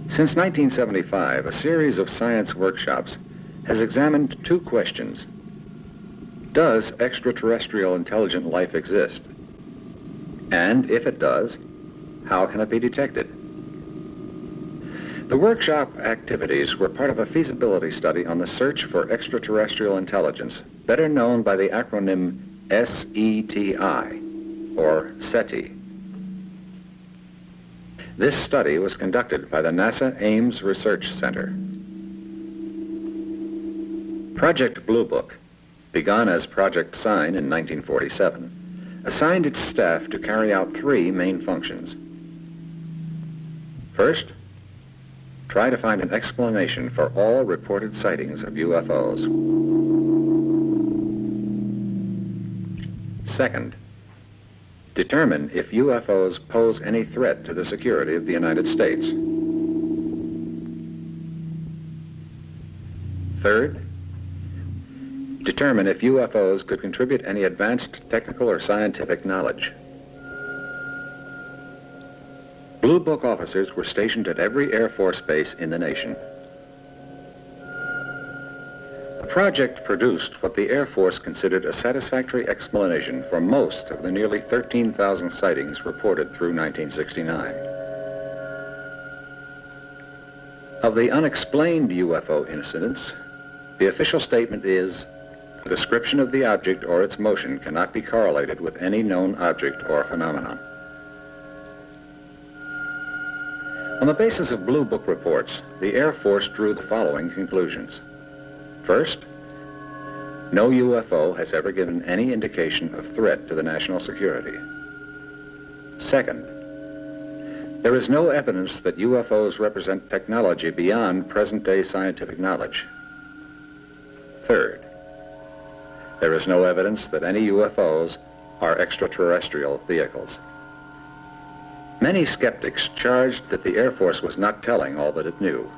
Since 1975, a series of science workshops has examined 2 questions. Does extraterrestrial intelligent life exist? And if it does, how can it be detected? The workshop activities were part of a feasibility study on the search for extraterrestrial intelligence, better known by the acronym SETI, or SETI. This study was conducted by the NASA Ames Research Center. Project Blue Book, begun as Project Sign in 1947, assigned its staff to carry out 3 main functions. First, try to find an explanation for all reported sightings of UFOs. Second, determine if UFOs pose any threat to the security of the United States. Third, determine if UFOs could contribute any advanced technical or scientific knowledge. Blue Book officers were stationed at every Air Force base in the nation. The project produced what the Air Force considered a satisfactory explanation for most of the nearly 13,000 sightings reported through 1969. Of the unexplained UFO incidents, the official statement is, the description of the object or its motion cannot be correlated with any known object or phenomenon. On the basis of Blue Book reports, the Air Force drew the following conclusions. First, no UFO has ever given any indication of threat to the national security. Second, there is no evidence that UFOs represent technology beyond present-day scientific knowledge. Third, there is no evidence that any UFOs are extraterrestrial vehicles. Many skeptics charged that the Air Force was not telling all that it knew,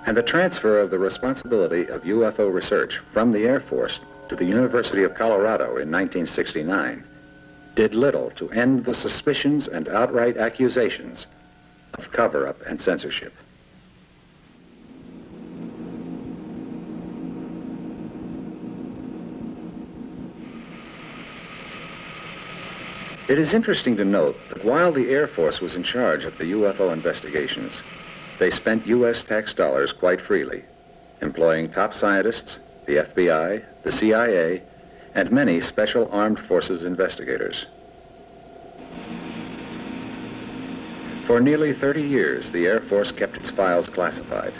and the transfer of the responsibility of UFO research from the Air Force to the University of Colorado in 1969 did little to end the suspicions and outright accusations of cover-up and censorship. It is interesting to note that while the Air Force was in charge of the UFO investigations, they spent U.S. tax dollars quite freely, employing top scientists, the FBI, the CIA, and many special armed forces investigators. For nearly 30 years, the Air Force kept its files classified.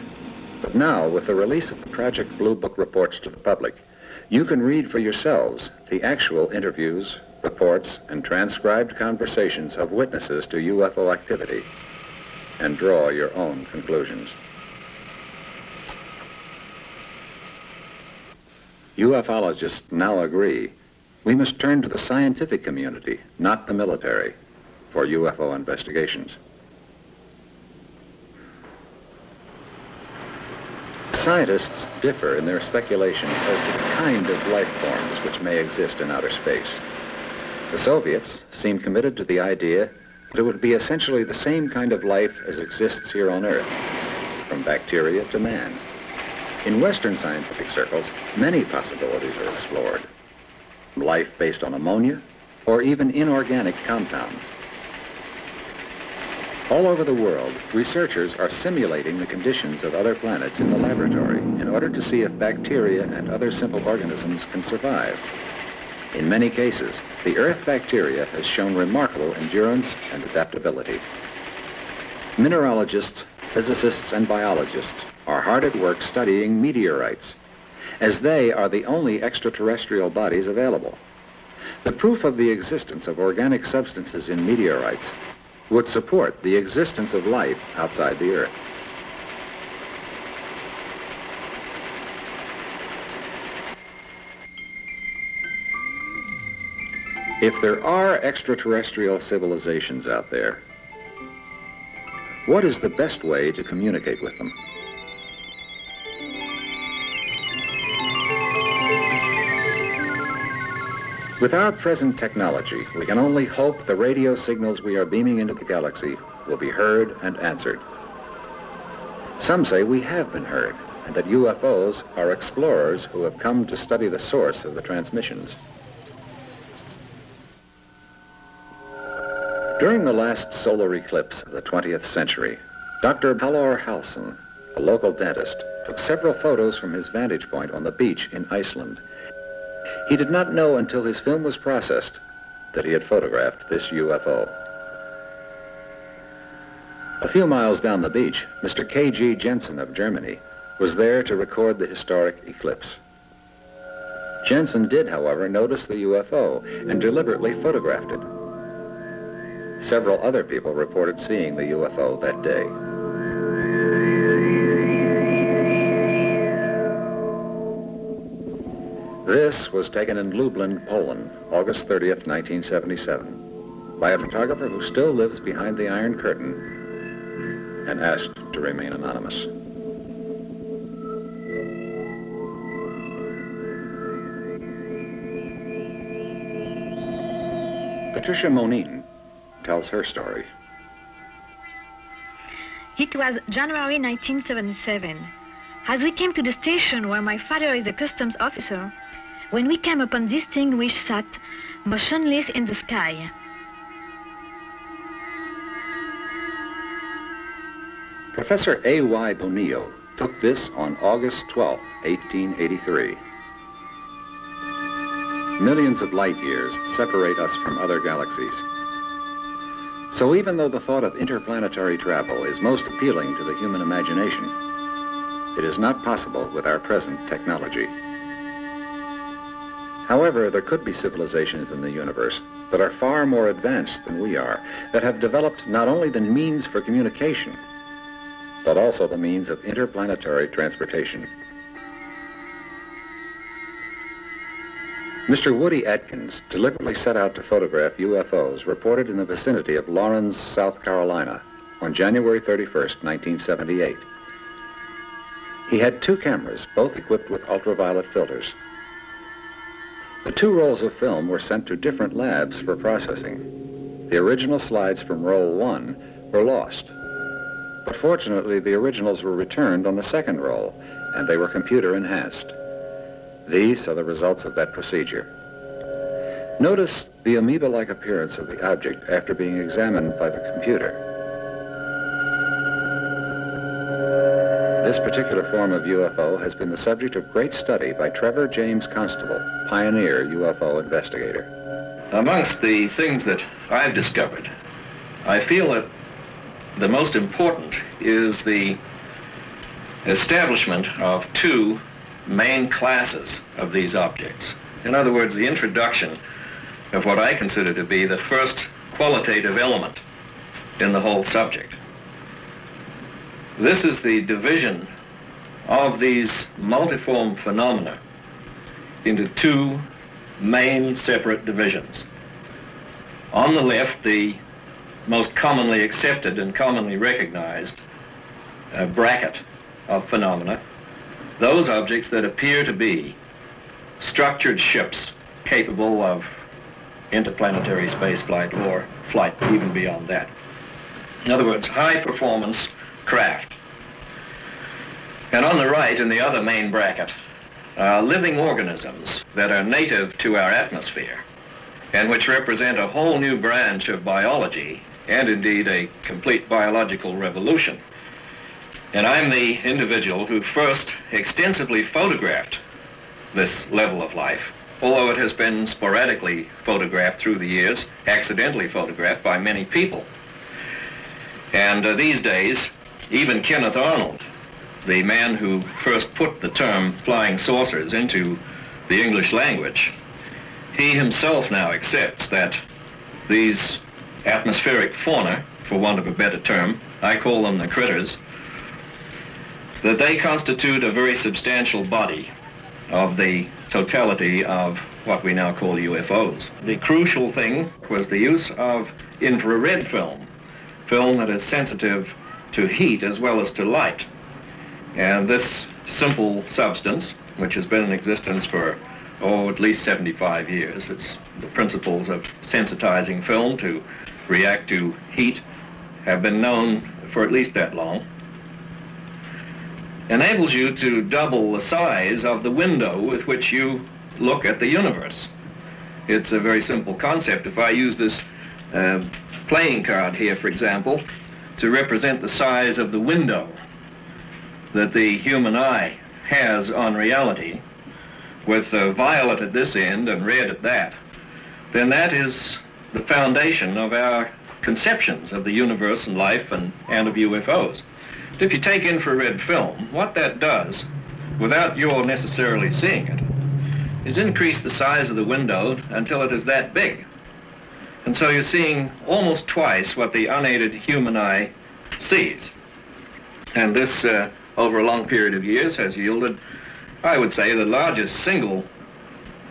But now, with the release of the Project Blue Book reports to the public, you can read for yourselves the actual interviews, reports, and transcribed conversations of witnesses to UFO activity and draw your own conclusions. UFOlogists now agree we must turn to the scientific community, not the military, for UFO investigations. Scientists differ in their speculations as to the kind of life forms which may exist in outer space. The Soviets seem committed to the idea that it would be essentially the same kind of life as exists here on Earth, from bacteria to man. In Western scientific circles, many possibilities are explored. Life based on ammonia, or even inorganic compounds. All over the world, researchers are simulating the conditions of other planets in the laboratory in order to see if bacteria and other simple organisms can survive. In many cases, the Earth bacteria has shown remarkable endurance and adaptability. Mineralogists, physicists, and biologists are hard at work studying meteorites, as they are the only extraterrestrial bodies available. The proof of the existence of organic substances in meteorites would support the existence of life outside the Earth. If there are extraterrestrial civilizations out there, what is the best way to communicate with them? With our present technology, we can only hope the radio signals we are beaming into the galaxy will be heard and answered. Some say we have been heard, and that UFOs are explorers who have come to study the source of the transmissions. During the last solar eclipse of the 20th century, Dr. Halldór Hallsson, a local dentist, took several photos from his vantage point on the beach in Iceland. He did not know until his film was processed that he had photographed this UFO. A few miles down the beach, Mr. K.G. Jensen of Germany was there to record the historic eclipse. Jensen did, however, notice the UFO and deliberately photographed it. Several other people reported seeing the UFO that day. This was taken in Lublin, Poland, August 30th, 1977, by a photographer who still lives behind the Iron Curtain and asked to remain anonymous. Patricia Monin tells her story. It was January 1977. As we came to the station where my father is a customs officer, when we came upon this thing which sat motionless in the sky. Professor A.Y. Bonillo took this on August 12, 1883. Millions of light years separate us from other galaxies. So even though the thought of interplanetary travel is most appealing to the human imagination, it is not possible with our present technology. However, there could be civilizations in the universe that are far more advanced than we are, that have developed not only the means for communication, but also the means of interplanetary transportation. Mr. Woody Atkins deliberately set out to photograph UFOs reported in the vicinity of Lawrence, South Carolina on January 31st, 1978. He had 2 cameras, both equipped with ultraviolet filters. The 2 rolls of film were sent to different labs for processing. The original slides from roll 1 were lost, but fortunately the originals were returned on the second roll, and they were computer enhanced. These are the results of that procedure. Notice the amoeba-like appearance of the object after being examined by the computer. This particular form of UFO has been the subject of great study by Trevor James Constable, pioneer UFO investigator. Amongst the things that I've discovered, I feel that the most important is the establishment of 2 main classes of these objects. In other words, the introduction of what I consider to be the first qualitative element in the whole subject. This is the division of these multiform phenomena into 2 main separate divisions. On the left, the most commonly accepted and commonly recognized bracket of phenomena, those objects that appear to be structured ships capable of interplanetary space flight or flight even beyond that. In other words, high-performance craft. And on the right, in the other main bracket, are living organisms that are native to our atmosphere and which represent a whole new branch of biology and indeed a complete biological revolution. And I'm the individual who first extensively photographed this level of life, although it has been sporadically photographed through the years, accidentally photographed by many people. And these days, even Kenneth Arnold, the man who first put the term flying saucers into the English language, he himself now accepts that these atmospheric fauna, for want of a better term, I call them the critters, that they constitute a very substantial body of the totality of what we now call UFOs. The crucial thing was the use of infrared film that is sensitive to heat as well as to light. And this simple substance, which has been in existence for, at least 75 years, it's the principles of sensitizing film to react to heat have been known for at least that long, enables you to double the size of the window with which you look at the universe. It's a very simple concept. If I use this playing card here, for example, to represent the size of the window that the human eye has on reality, with violet at this end and red at that, then that is the foundation of our conceptions of the universe and life and of UFOs. If you take infrared film, what that does, without your necessarily seeing it, is increase the size of the window until it is that big. And so you're seeing almost twice what the unaided human eye sees. And this, over a long period of years, has yielded, I would say, the largest single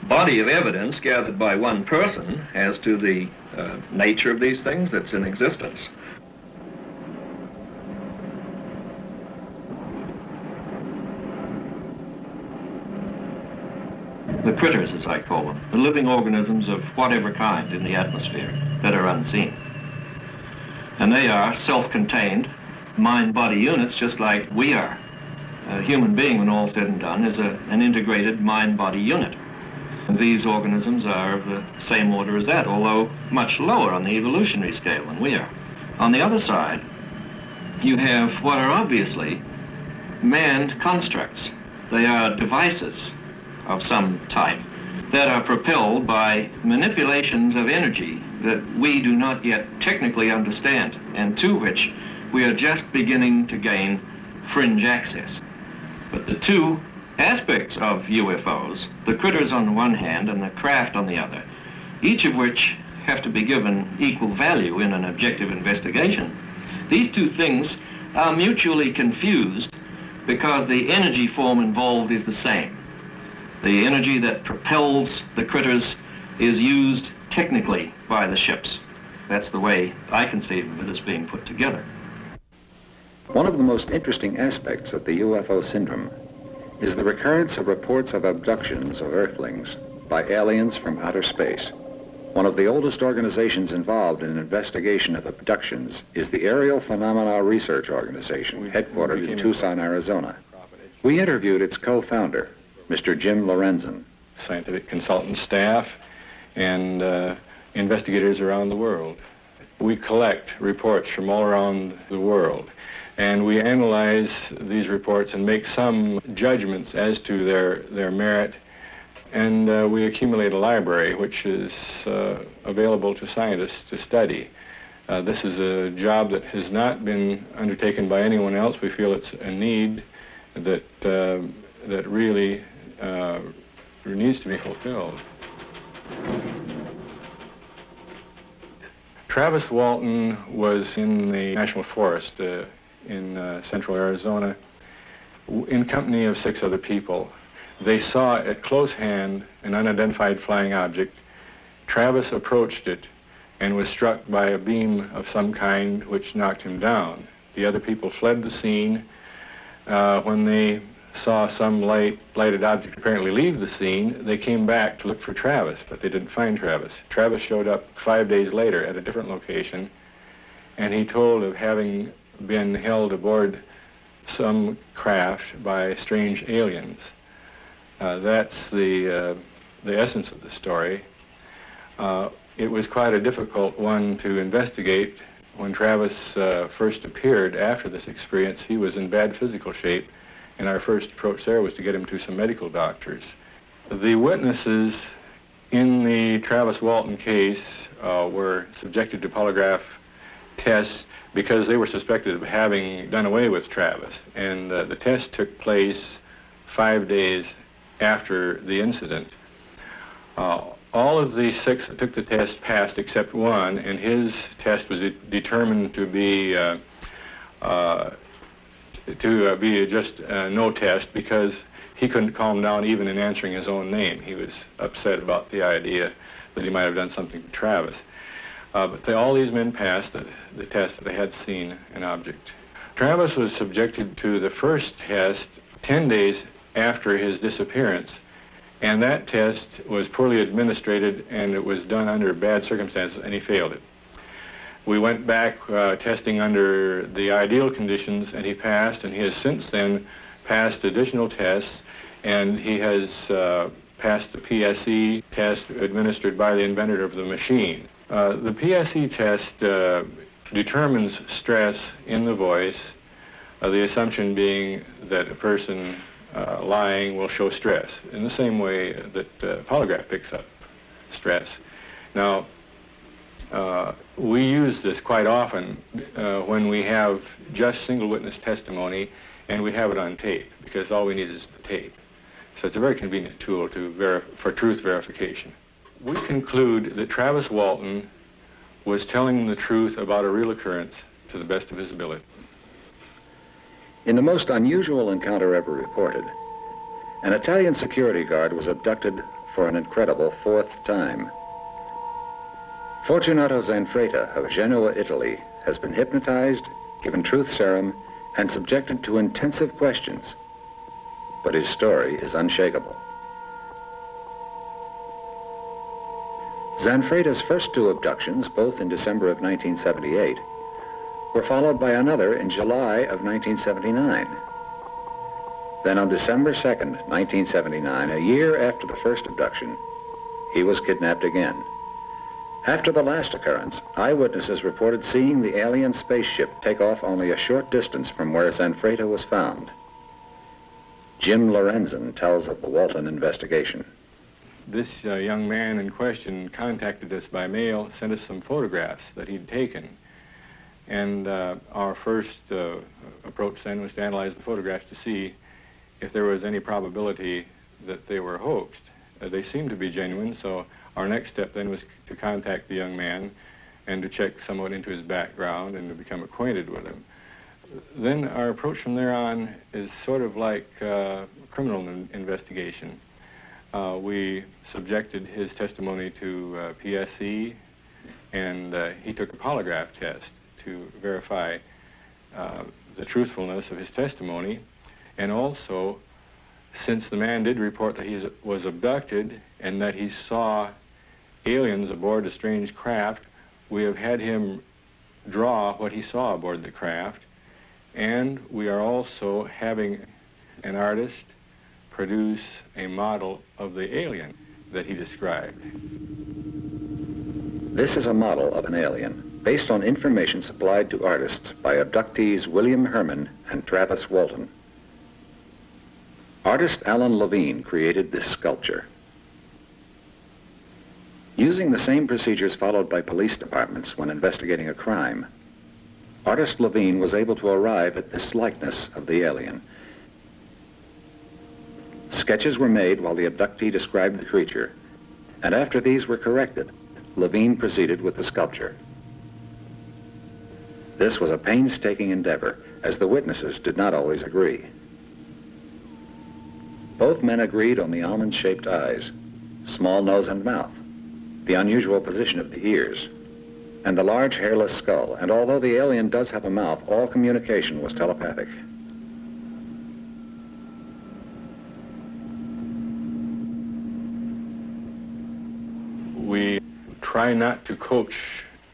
body of evidence gathered by one person as to the nature of these things that's in existence. The critters, as I call them, the living organisms of whatever kind in the atmosphere that are unseen. And they are self-contained mind-body units just like we are. A human being, when all said and done, is an integrated mind-body unit. And these organisms are of the same order as that, although much lower on the evolutionary scale than we are. On the other side, you have what are obviously manned constructs. They are devices of some type that are propelled by manipulations of energy that we do not yet technically understand, and to which we are just beginning to gain fringe access. But the two aspects of UFOs, the critters on the one hand and the craft on the other, each of which have to be given equal value in an objective investigation, these two things are mutually confused because the energy form involved is the same. The energy that propels the critters is used technically by the ships. That's the way I conceive of it as being put together. One of the most interesting aspects of the UFO syndrome is the recurrence of reports of abductions of Earthlings by aliens from outer space. One of the oldest organizations involved in an investigation of abductions is the Aerial Phenomena Research Organization, headquartered in Tucson, Arizona. We interviewed its co-founder, Mr. Jim Lorenzen. Scientific consultant staff and investigators around the world. We collect reports from all around the world, and we analyze these reports and make some judgments as to their merit, and we accumulate a library which is available to scientists to study. This is a job that has not been undertaken by anyone else. We feel it's a need that really needs to be fulfilled. Travis Walton was in the National Forest in central Arizona in company of 6 other people. They saw at close hand an unidentified flying object. Travis approached it and was struck by a beam of some kind which knocked him down. The other people fled the scene. When they saw some lighted object apparently leave the scene, they came back to look for Travis, but they didn't find Travis. Travis showed up 5 days later at a different location, and he told of having been held aboard some craft by strange aliens. That's the essence of the story. It was quite a difficult one to investigate. When Travis first appeared after this experience, he was in bad physical shape, and our first approach there was to get him to some medical doctors. The witnesses in the Travis Walton case were subjected to polygraph tests because they were suspected of having done away with Travis. And the test took place 5 days after the incident. All of the 6 that took the test passed except one, and his test was determined to be just no test because he couldn't calm down even in answering his own name. He was upset about the idea that he might have done something to Travis. But all these men passed the test that they had seen an object. Travis was subjected to the first test 10 days after his disappearance, and that test was poorly administered, and it was done under bad circumstances, and he failed it. We went back testing under the ideal conditions, and he passed, and he has since then passed additional tests, and he has passed the PSE test administered by the inventor of the machine. The PSE test determines stress in the voice, the assumption being that a person lying will show stress in the same way that polygraph picks up stress. Now, we use this quite often when we have just single witness testimony and we have it on tape, because all we need is the tape. So it's a very convenient tool for truth verification. We conclude that Travis Walton was telling the truth about a real occurrence to the best of his ability. In the most unusual encounter ever reported, an Italian security guard was abducted for an incredible fourth time. Fortunato Zanfretta of Genoa, Italy, has been hypnotized, given truth serum, and subjected to intensive questions. But his story is unshakable. Zanfretta's first two abductions, both in December of 1978, were followed by another in July of 1979. Then on December 2nd, 1979, a year after the first abduction, he was kidnapped again. After the last occurrence, eyewitnesses reported seeing the alien spaceship take off only a short distance from where Zanfretta was found. Jim Lorenzen tells of the Walton investigation. This young man in question contacted us by mail, sent us some photographs that he'd taken. And our first approach then was to analyze the photographs to see if there was any probability that they were hoaxed. They seemed to be genuine, so our next step then was to contact the young man and to check somewhat into his background and to become acquainted with him. Then our approach from there on is sort of like criminal investigation. We subjected his testimony to PSE, and he took a polygraph test to verify the truthfulness of his testimony. And also, since the man did report that he was abducted and that he saw aliens aboard a strange craft, we have had him draw what he saw aboard the craft, and we are also having an artist produce a model of the alien that he described. This is a model of an alien based on information supplied to artists by abductees William Herman and Travis Walton. Artist Alan Levine created this sculpture. Using the same procedures followed by police departments when investigating a crime, artist Levine was able to arrive at this likeness of the alien. Sketches were made while the abductee described the creature, and after these were corrected, Levine proceeded with the sculpture. This was a painstaking endeavor, as the witnesses did not always agree. Both men agreed on the almond-shaped eyes, small nose and mouth, the unusual position of the ears, and the large hairless skull. And although the alien does have a mouth, all communication was telepathic. We try not to coach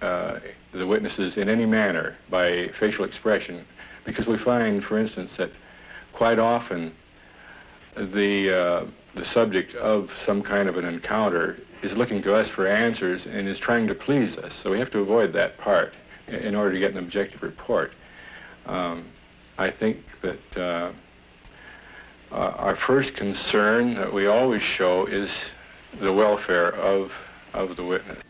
the witnesses in any manner by facial expression, because we find, for instance, that quite often the subject of some kind of an encounter is looking to us for answers and is trying to please us. So we have to avoid that part in order to get an objective report. I think that our first concern that we always show is the welfare of the witness.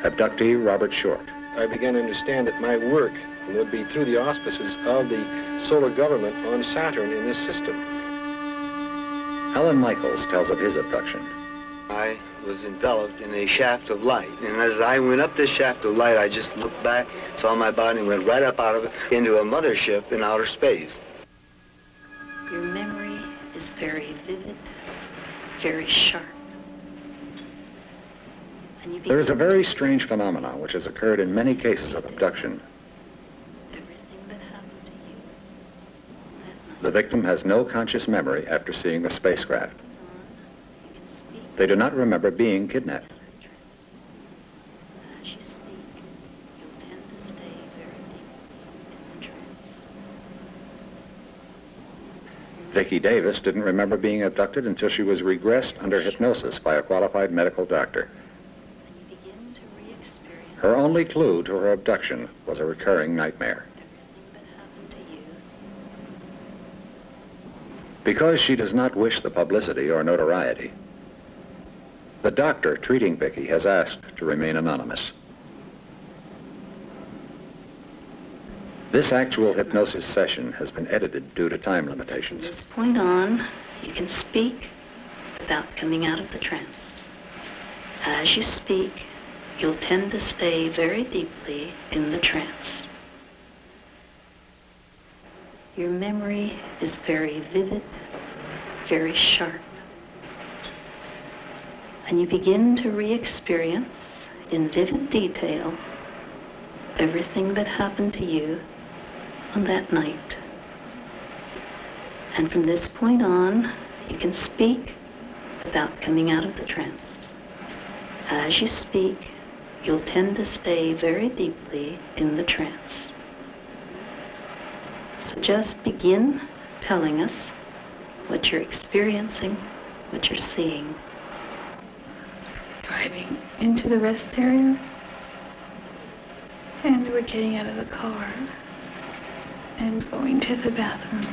Abductee Robert Short. I began to understand that my work would be through the auspices of the solar government on Saturn in this system. Alan Michaels tells of his abduction. I was enveloped in a shaft of light, and as I went up this shaft of light, I just looked back, saw my body, and went right up out of it into a mothership in outer space. Your memory is very vivid, very sharp. There is a very strange phenomenon which has occurred in many cases of abduction. The victim has no conscious memory after seeing the spacecraft. They do not remember being kidnapped. Vicki Davis didn't remember being abducted until she was regressed under hypnosis by a qualified medical doctor. Her only clue to her abduction was a recurring nightmare. Because she does not wish the publicity or notoriety, the doctor treating Vicki has asked to remain anonymous. This actual hypnosis session has been edited due to time limitations. From this point on, you can speak without coming out of the trance. As you speak, you'll tend to stay very deeply in the trance. Your memory is very vivid, very sharp. and you begin to re-experience in vivid detail everything that happened to you on that night. And from this point on, you can speak without coming out of the trance. As you speak, you'll tend to stay very deeply in the trance. So just begin telling us what you're experiencing, what you're seeing. Driving into the rest area, and we're getting out of the car and going to the bathroom.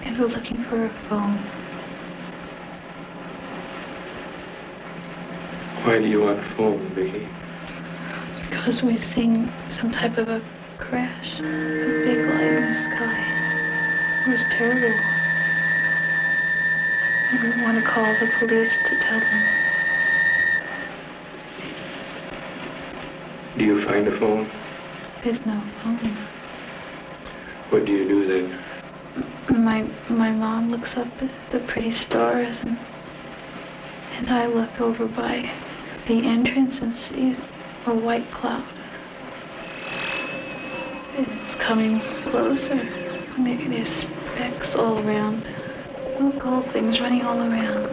And we're looking for a phone. Why do you want a phone, Vicky? Because we've seen some type of a crash, a big light in the sky. It was terrible. And we want to call the police to tell them. Do you find a phone? There's no phone. What do you do then? My mom looks up at the pretty stars, and I look over by the entrance and see a white cloud. It's coming closer. There's specks all around. Little gold things running all around.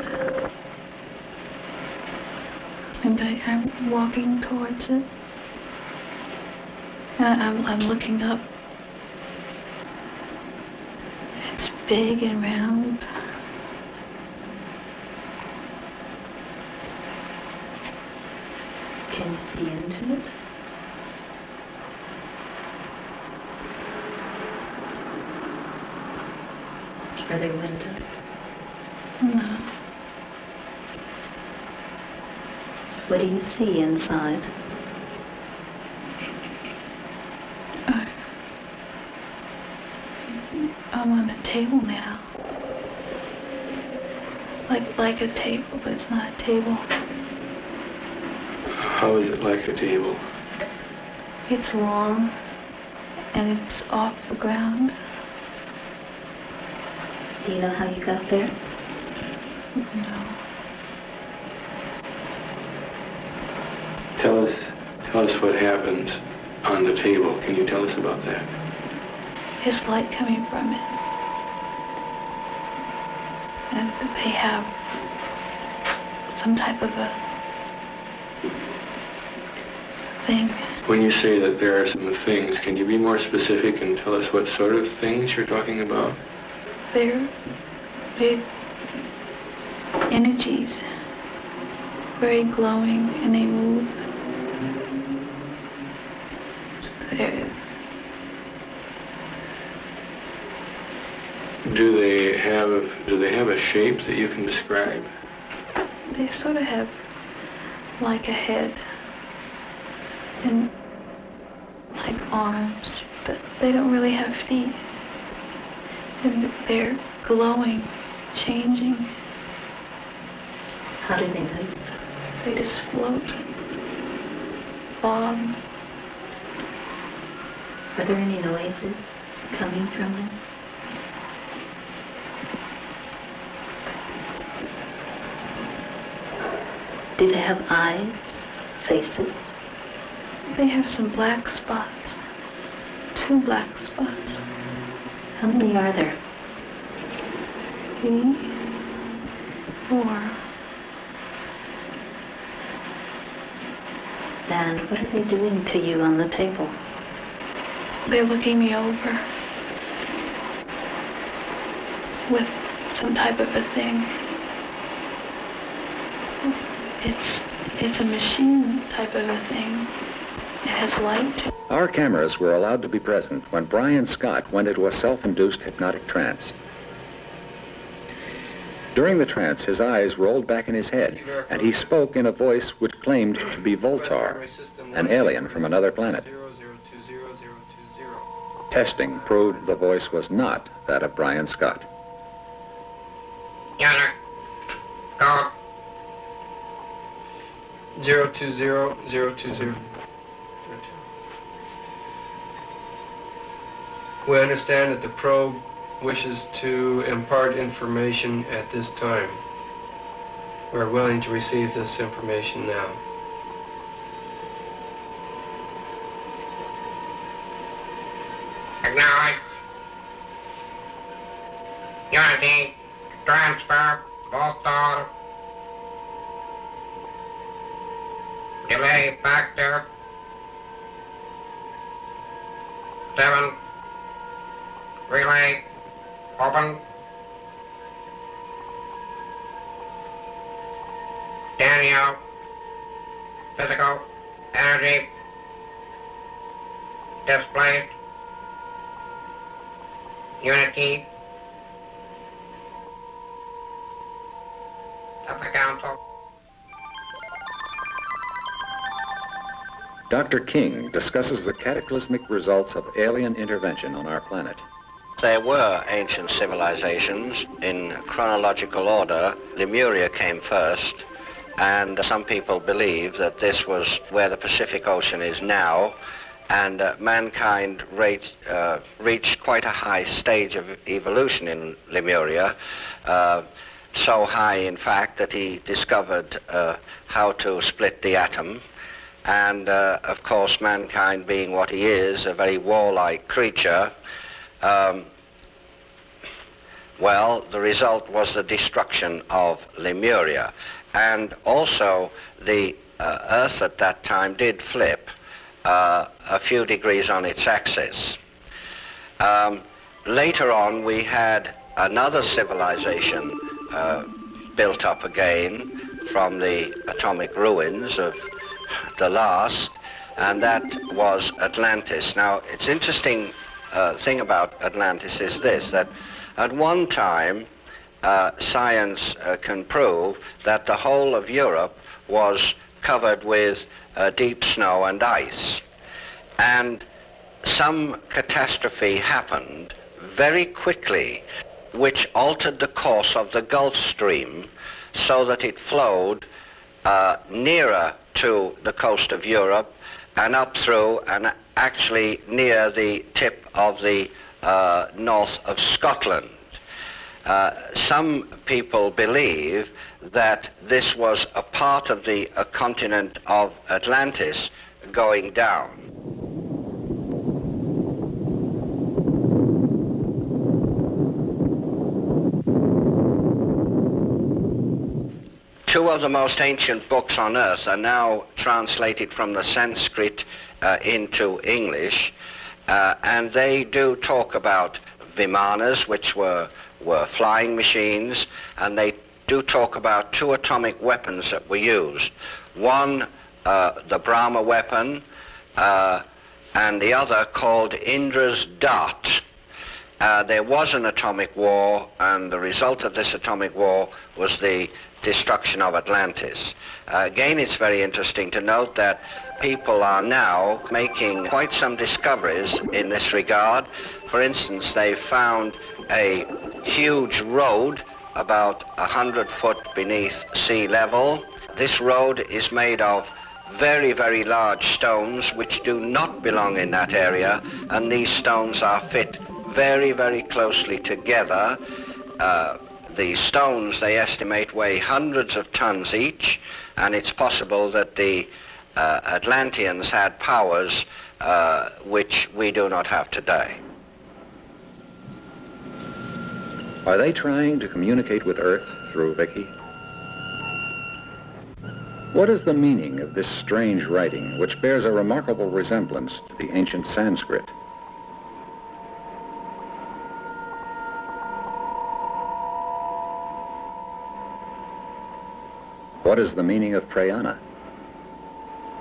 And I'm walking towards it. And I'm looking up. It's big and round. Can you see into it? Are there windows? No. What do you see inside? I'm on a table now. Like a table, but it's not a table. How is it like a table? It's long, and it's off the ground. Do you know how you got there? No. Tell us what happens on the table. Can you tell us about that? There's light coming from it. And they have some type of a thing. When you say that there are some things, can you be more specific and tell us what sort of things you're talking about? They're big energies, very glowing, and they move. Do they have a shape that you can describe? They sort of have like a head and like arms, but they don't really have feet. And they're glowing, changing. How do they move? They just float, bob. Are there any noises coming from them? Do they have eyes, faces? They have some black spots, 2 black spots. How many are there? 3, 4. And what are they doing to you on the table? They're looking me over with some type of a thing. It's a machine type of a thing. It has light. Our cameras were allowed to be present when Brian Scott went into a self-induced hypnotic trance. During the trance, his eyes rolled back in his head, and he spoke in a voice which claimed to be Voltar, an alien from another planet. Testing proved the voice was not that of Brian Scott. Gunner, go. 020-020. We understand that the probe wishes to impart information at this time. We're willing to receive this information now. Acknowledge. Unity. Transfer. Voltol. Delay factor. 7. Relay. Open. Daniel. Physical. Energy. Displaced. Unity. Of the Council. Dr. King discusses the cataclysmic results of alien intervention on our planet. There were ancient civilizations in chronological order. Lemuria came first, and some people believe that this was where the Pacific Ocean is now, and mankind reached quite a high stage of evolution in Lemuria, so high, in fact, that he discovered how to split the atom. And, of course, mankind being what he is, a very warlike creature, well, the result was the destruction of Lemuria. And also, the Earth at that time did flip a few degrees on its axis. Later on, we had another civilization built up again from the atomic ruins of the last, and that was Atlantis. Now, it's interesting thing about Atlantis is this, that at one time science can prove that the whole of Europe was covered with deep snow and ice, and some catastrophe happened very quickly which altered the course of the Gulf Stream so that it flowed nearer to the coast of Europe and up through and actually near the tip of the north of Scotland. Some people believe that this was a part of the continent of Atlantis going down. Two of the most ancient books on Earth are now translated from the Sanskrit into English, and they do talk about Vimanas, which were flying machines, and they do talk about two atomic weapons that were used. One, the Brahma weapon, and the other called Indra's dart. There was an atomic war, and the result of this atomic war was the destruction of Atlantis. Again, it's very interesting to note that people are now making quite some discoveries in this regard. For instance, they found a huge road about 100 foot beneath sea level. This road is made of very, very large stones which do not belong in that area, and these stones are fit very, very closely together. The stones, they estimate, weigh hundreds of tons each, and it's possible that the Atlanteans had powers which we do not have today. Are they trying to communicate with Earth through Vicky? What is the meaning of this strange writing, which bears a remarkable resemblance to the ancient Sanskrit? What is the meaning of Prayana?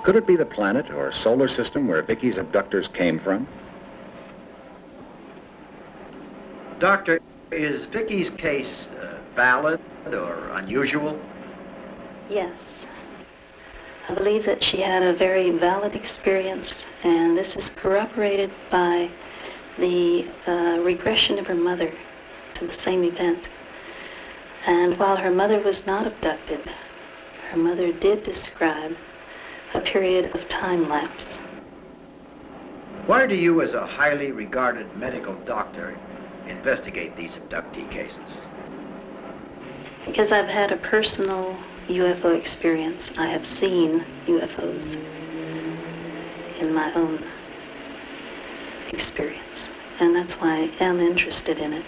Could it be the planet or solar system where Vicky's abductors came from? Doctor, is Vicky's case valid or unusual? Yes. I believe that she had a very valid experience, and this is corroborated by the regression of her mother to the same event. And while her mother was not abducted, her mother did describe a period of time lapse. Why do you, as a highly regarded medical doctor, investigate these abductee cases? Because I've had a personal UFO experience. I have seen UFOs in my own experience, and that's why I am interested in it.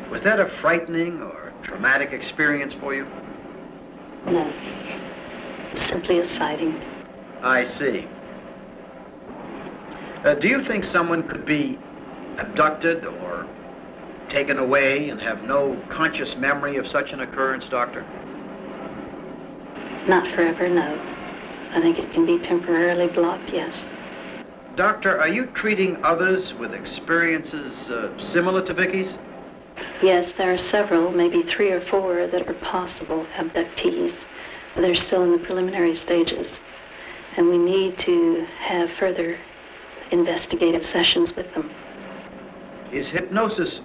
Was that a frightening or traumatic experience for you? No, simply a sighting. I see. Do you think someone could be abducted or taken away and have no conscious memory of such an occurrence, Doctor? Not forever, no. I think it can be temporarily blocked, yes. Doctor, are you treating others with experiences similar to Vicky's? Yes, there are several, maybe 3 or 4, that are possible abductees. But they're still in the preliminary stages. And we need to have further investigative sessions with them. Is hypnosis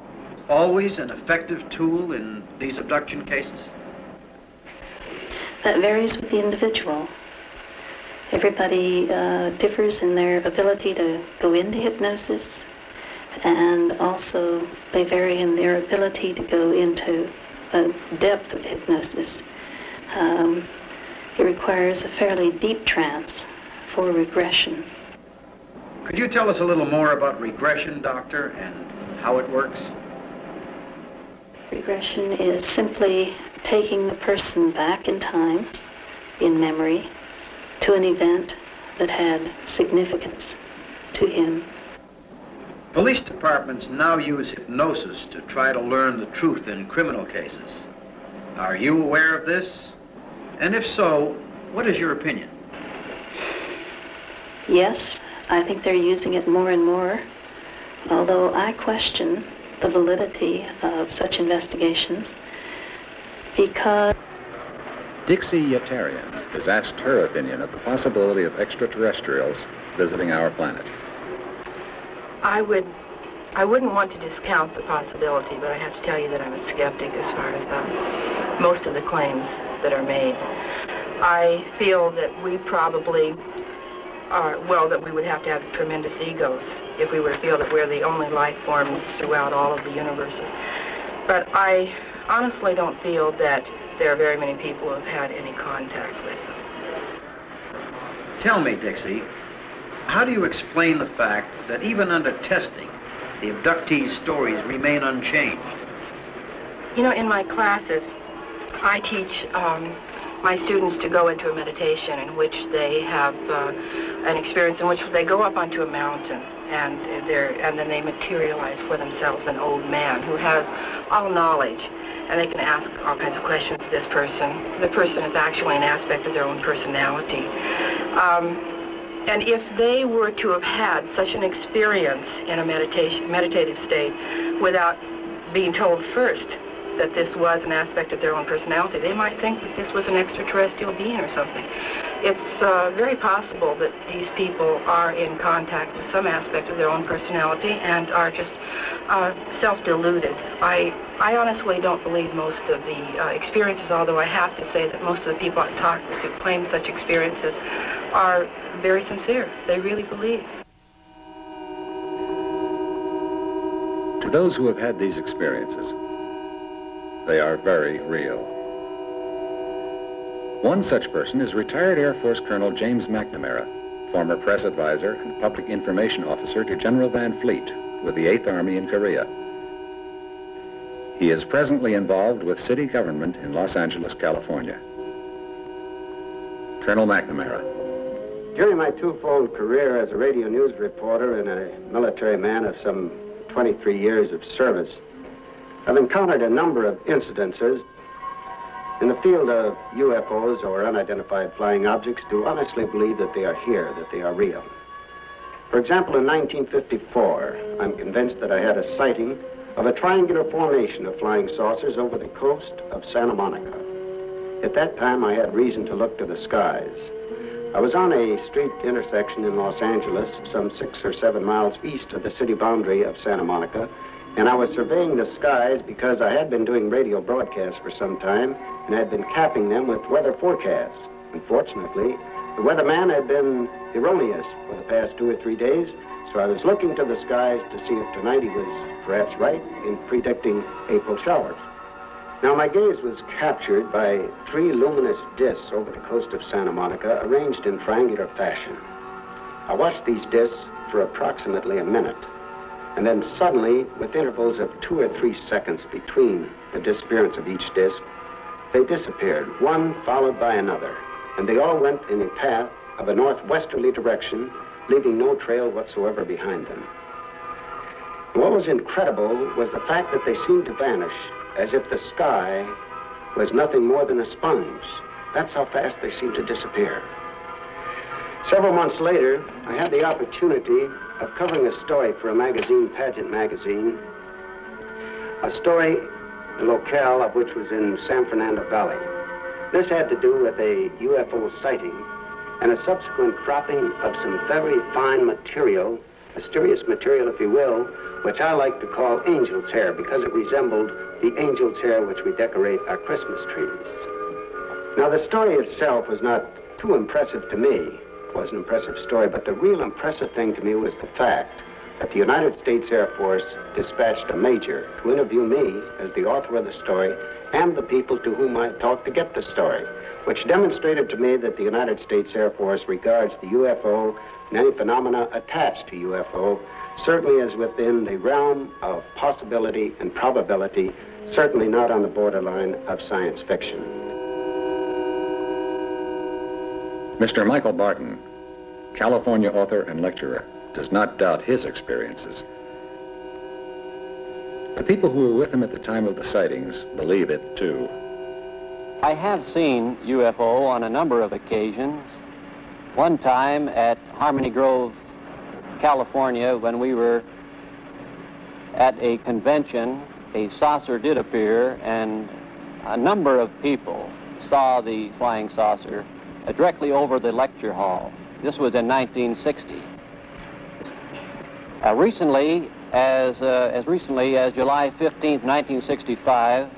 always an effective tool in these abduction cases? That varies with the individual. Everybody differs in their ability to go into hypnosis, and also they vary in their ability to go into a depth of hypnosis. It requires a fairly deep trance for regression. Could you tell us a little more about regression, Doctor, and how it works? Regression is simply taking the person back in time, in memory, to an event that had significance to him. Police departments now use hypnosis to try to learn the truth in criminal cases. Are you aware of this? And if so, what is your opinion? Yes, I think they're using it more and more, although I question the validity of such investigations because... Dixie Yetarian has asked her opinion of the possibility of extraterrestrials visiting our planet. I wouldn't want to discount the possibility, but I have to tell you that I'm a skeptic as far as most of the claims that are made. I feel that we probably are, well, that we would have to have tremendous egos if we were to feel that we're the only life forms throughout all of the universes. But I honestly don't feel that there are very many people who have had any contact with them. Tell me, Dixie, how do you explain the fact that even under testing, the abductees' stories remain unchanged? You know, in my classes, I teach my students to go into a meditation in which they have an experience in which they go up onto a mountain and then they materialize for themselves an old man who has all knowledge, and they can ask all kinds of questions to this person. The person is actually an aspect of their own personality. And if they were to have had such an experience in a meditative state without being told first that this was an aspect of their own personality, they might think that this was an extraterrestrial being or something. It's very possible that these people are in contact with some aspect of their own personality and are just self-deluded. I honestly don't believe most of the experiences, although I have to say that most of the people I've talked with who claim such experiences are very sincere. They really believe. To those who have had these experiences, they are very real. One such person is retired Air Force Colonel James McNamara, former press advisor and public information officer to General Van Fleet with the 8th Army in Korea. He is presently involved with city government in Los Angeles, California. Colonel McNamara. During my twofold career as a radio news reporter and a military man of some 23 years of service, I've encountered a number of incidences in the field of UFOs or unidentified flying objects to honestly believe that they are here, that they are real. For example, in 1954, I'm convinced that I had a sighting of a triangular formation of flying saucers over the coast of Santa Monica. At that time, I had reason to look to the skies. I was on a street intersection in Los Angeles, some 6 or 7 miles east of the city boundary of Santa Monica, and I was surveying the skies because I had been doing radio broadcasts for some time and had been capping them with weather forecasts. Unfortunately, The weatherman had been erroneous for the past 2 or 3 days, so I was looking to the skies to see if tonight he was perhaps right in predicting April showers. Now, my gaze was captured by 3 luminous discs over the coast of Santa Monica, arranged in triangular fashion. I watched these discs for approximately a minute, and then suddenly, with intervals of 2 or 3 seconds between the disappearance of each disc, they disappeared, one followed by another, and they all went in a path of a northwesterly direction, leaving no trail whatsoever behind them. What was incredible was the fact that they seemed to vanish as if the sky was nothing more than a sponge. That's how fast they seemed to disappear. Several months later, I had the opportunity of covering a story for a magazine, Pageant Magazine, a story, the locale of which was in San Fernando Valley. This had to do with a UFO sighting and a subsequent dropping of some very fine material, mysterious material, if you will, which I like to call angel's hair because it resembled the angel's hair which we decorate our Christmas trees. Now, the story itself was not too impressive to me. It was an impressive story, but the real impressive thing to me was the fact that the United States Air Force dispatched a major to interview me as the author of the story and the people to whom I talked to get the story, which demonstrated to me that the United States Air Force regards the UFO and any phenomena attached to UFO certainly as within the realm of possibility and probability, certainly not on the borderline of science fiction. Mr. Michael Barton, California author and lecturer, does not doubt his experiences. The people who were with him at the time of the sightings believe it, too. I have seen UFO on a number of occasions. One time at Harmony Grove, California, when we were at a convention, a saucer did appear, and a number of people saw the flying saucer directly over the lecture hall. This was in 1960. Recently, as recently as July 15th, 1965,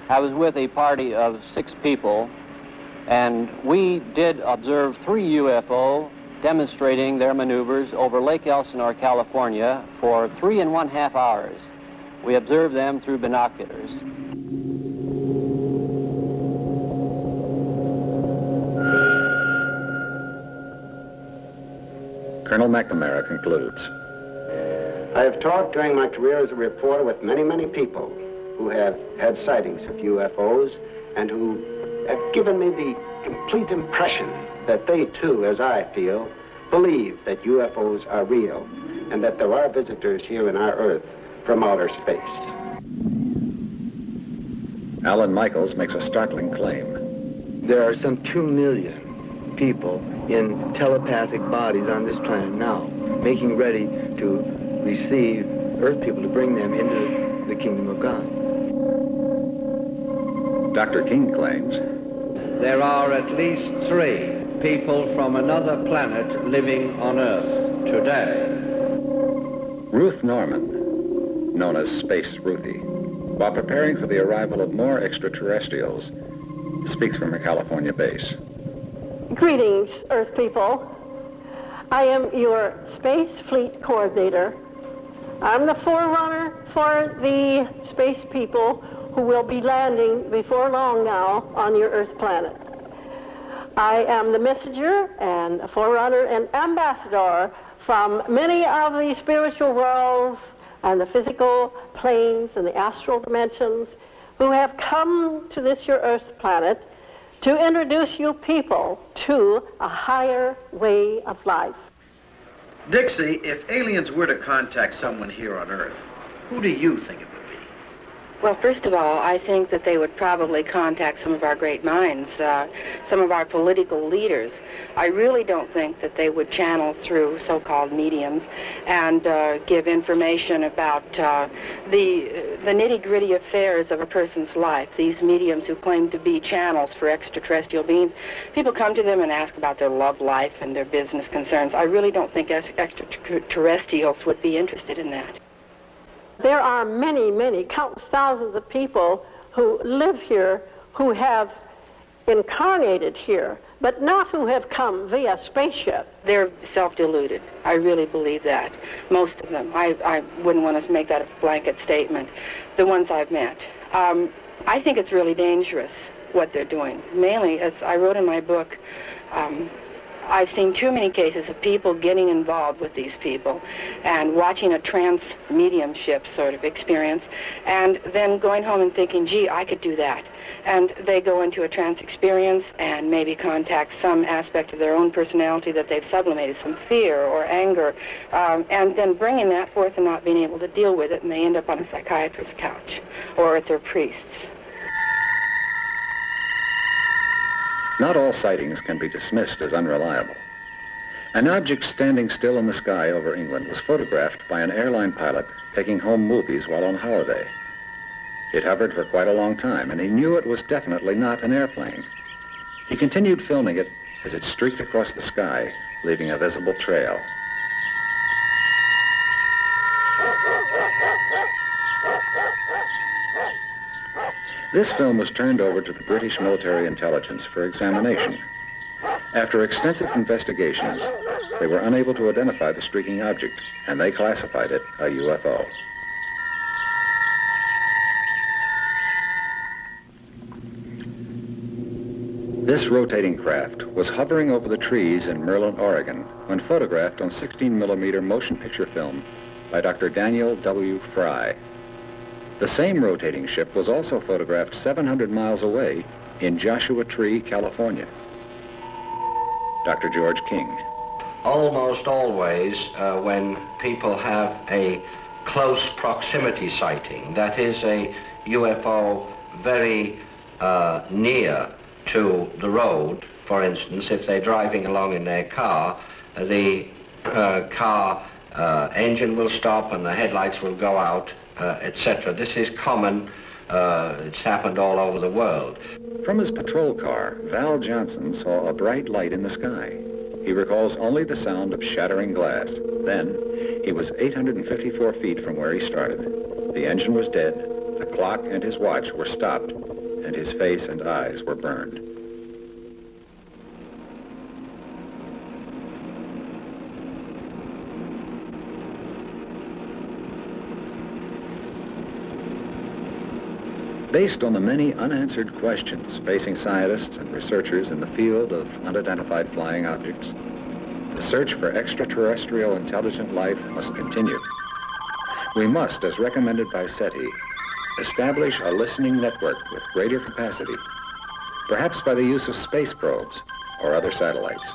I was with a party of 6 people, and we did observe 3 UFO demonstrating their maneuvers over Lake Elsinore, California, for 3.5 hours. We observed them through binoculars. Colonel McNamara concludes. I have talked during my career as a reporter with many, many people who have had sightings of UFOs and who have given me the complete impression that they too, as I feel, believe that UFOs are real and that there are visitors here in our Earth from outer space. Alan Michaels makes a startling claim. There are some 2 million people in telepathic bodies on this planet now, making ready to receive Earth people to bring them into the kingdom of God. Dr. King claims there are at least 3 people from another planet living on Earth today. Ruth Norman, known as Space Ruthie, while preparing for the arrival of more extraterrestrials, speaks from her California base. Greetings, Earth people. I am your Space Fleet Coordinator. I'm the forerunner for the space people who will be landing before long now on your Earth planet. I am the messenger and a forerunner and ambassador from many of the spiritual worlds and the physical planes and the astral dimensions who have come to this your Earth planet to introduce you people to a higher way of life. Dixie, if aliens were to contact someone here on Earth, who do you think it would be? Well, first of all, I think that they would probably contact some of our great minds, some of our political leaders. I really don't think that they would channel through so-called mediums and give information about the nitty-gritty affairs of a person's life. These mediums who claim to be channels for extraterrestrial beings, people come to them and ask about their love life and their business concerns. I really don't think extraterrestrials would be interested in that. There are many, many, countless thousands of people who live here who have incarnated here, but not who have come via spaceship. They're self-deluded. I really believe that. Most of them. I wouldn't want to make that a blanket statement. The ones I've met. I think it's really dangerous what they're doing. Mainly, as I wrote in my book, I've seen too many cases of people getting involved with these people and watching a trance mediumship sort of experience and then going home and thinking, gee, I could do that. And they go into a trance experience and maybe contact some aspect of their own personality that they've sublimated, some fear or anger, and then bringing that forth and not being able to deal with it, and they end up on a psychiatrist's couch or at their priest's. Not all sightings can be dismissed as unreliable. An object standing still in the sky over England was photographed by an airline pilot taking home movies while on holiday. It hovered for quite a long time, and he knew it was definitely not an airplane. He continued filming it as it streaked across the sky, leaving a visible trail. This film was turned over to the British military intelligence for examination. After extensive investigations, they were unable to identify the streaking object, and they classified it a UFO. This rotating craft was hovering over the trees in Merlin, Oregon, when photographed on 16mm motion picture film by Dr. Daniel W. Fry. The same rotating ship was also photographed 700 miles away in Joshua Tree, California. Dr. George King. Almost always when people have a close proximity sighting, that is a UFO very near to the road, for instance, if they're driving along in their car, the car engine will stop and the headlights will go out, etc. This is common. It's happened all over the world. From his patrol car, Val Johnson saw a bright light in the sky. He recalls only the sound of shattering glass. Then, he was 854 feet from where he started. The engine was dead, the clock and his watch were stopped, and his face and eyes were burned. Based on the many unanswered questions facing scientists and researchers in the field of unidentified flying objects, the search for extraterrestrial intelligent life must continue. We must, as recommended by SETI, establish a listening network with greater capacity, perhaps by the use of space probes or other satellites.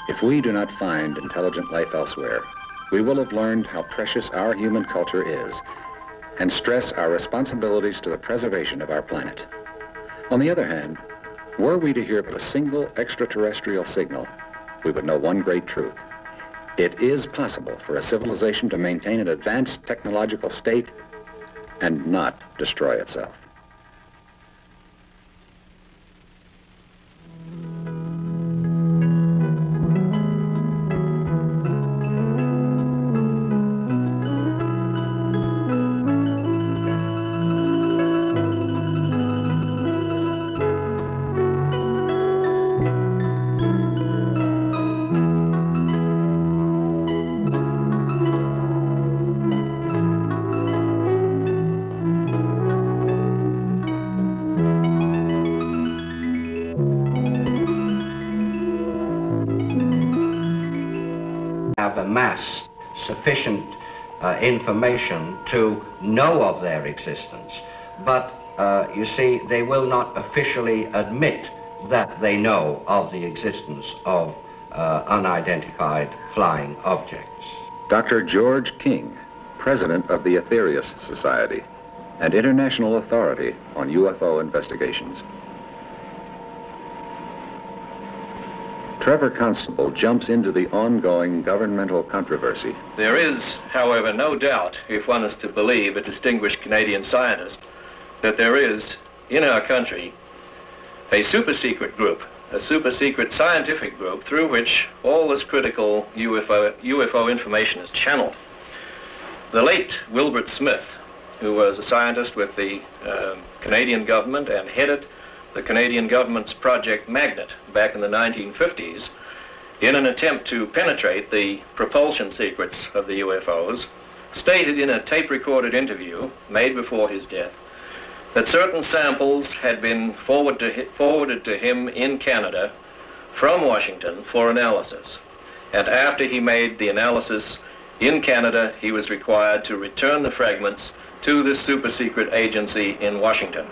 If we do not find intelligent life elsewhere, we will have learned how precious our human culture is and stress our responsibilities to the preservation of our planet. On the other hand, were we to hear but a single extraterrestrial signal, we would know one great truth. It is possible for a civilization to maintain an advanced technological state and not destroy itself. Sufficient information to know of their existence, but you see, they will not officially admit that they know of the existence of unidentified flying objects. Dr. George King, president of the Aetherius Society, and international authority on UFO investigations. Trevor Constable jumps into the ongoing governmental controversy. There is, however, no doubt, if one is to believe a distinguished Canadian scientist, that there is, in our country, a super-secret group, a super-secret scientific group through which all this critical UFO information is channeled. The late Wilbert Smith, who was a scientist with the Canadian government and headed the Canadian government's Project Magnet back in the 1950s, in an attempt to penetrate the propulsion secrets of the UFOs, stated in a tape-recorded interview made before his death that certain samples had been forwarded to him in Canada from Washington for analysis. And after he made the analysis in Canada, he was required to return the fragments to this super-secret agency in Washington.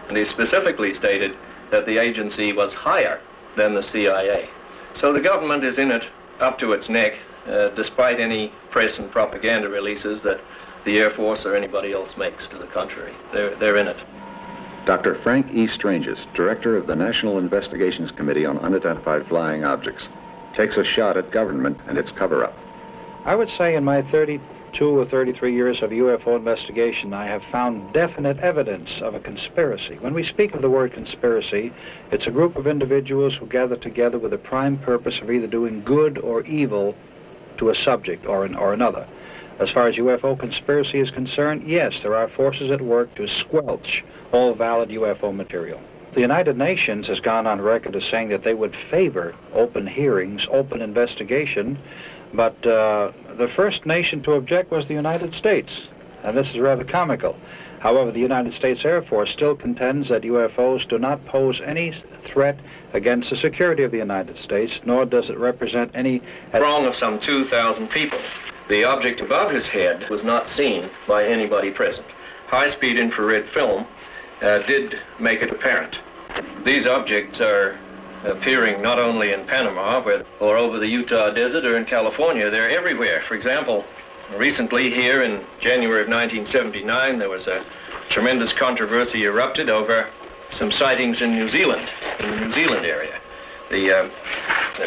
And he specifically stated that the agency was higher than the CIA. So the government is in it up to its neck, despite any press and propaganda releases that the Air Force or anybody else makes to the contrary. They're in it. Dr. Frank E. Stranges, director of the National Investigations Committee on Unidentified Flying Objects, takes a shot at government and its cover-up. I would say in my 32 or 33 years of UFO investigation, I have found definite evidence of a conspiracy. When we speak of the word conspiracy, it's a group of individuals who gather together with the prime purpose of either doing good or evil to a subject or another. As far as UFO conspiracy is concerned, yes, there are forces at work to squelch all valid UFO material. The United Nations has gone on record as saying that they would favor open hearings, open investigation, but the first nation to object was the United States, and this is rather comical. However, the United States Air Force still contends that UFOs do not pose any threat against the security of the United States, nor does it represent any... Throng of some 2,000 people. The object above his head was not seen by anybody present. High-speed infrared film did make it apparent. These objects are appearing not only in Panama or over the Utah desert or in California, they're everywhere. For example, recently here in January of 1979, there was a tremendous controversy erupted over some sightings in New Zealand, in the New Zealand area. The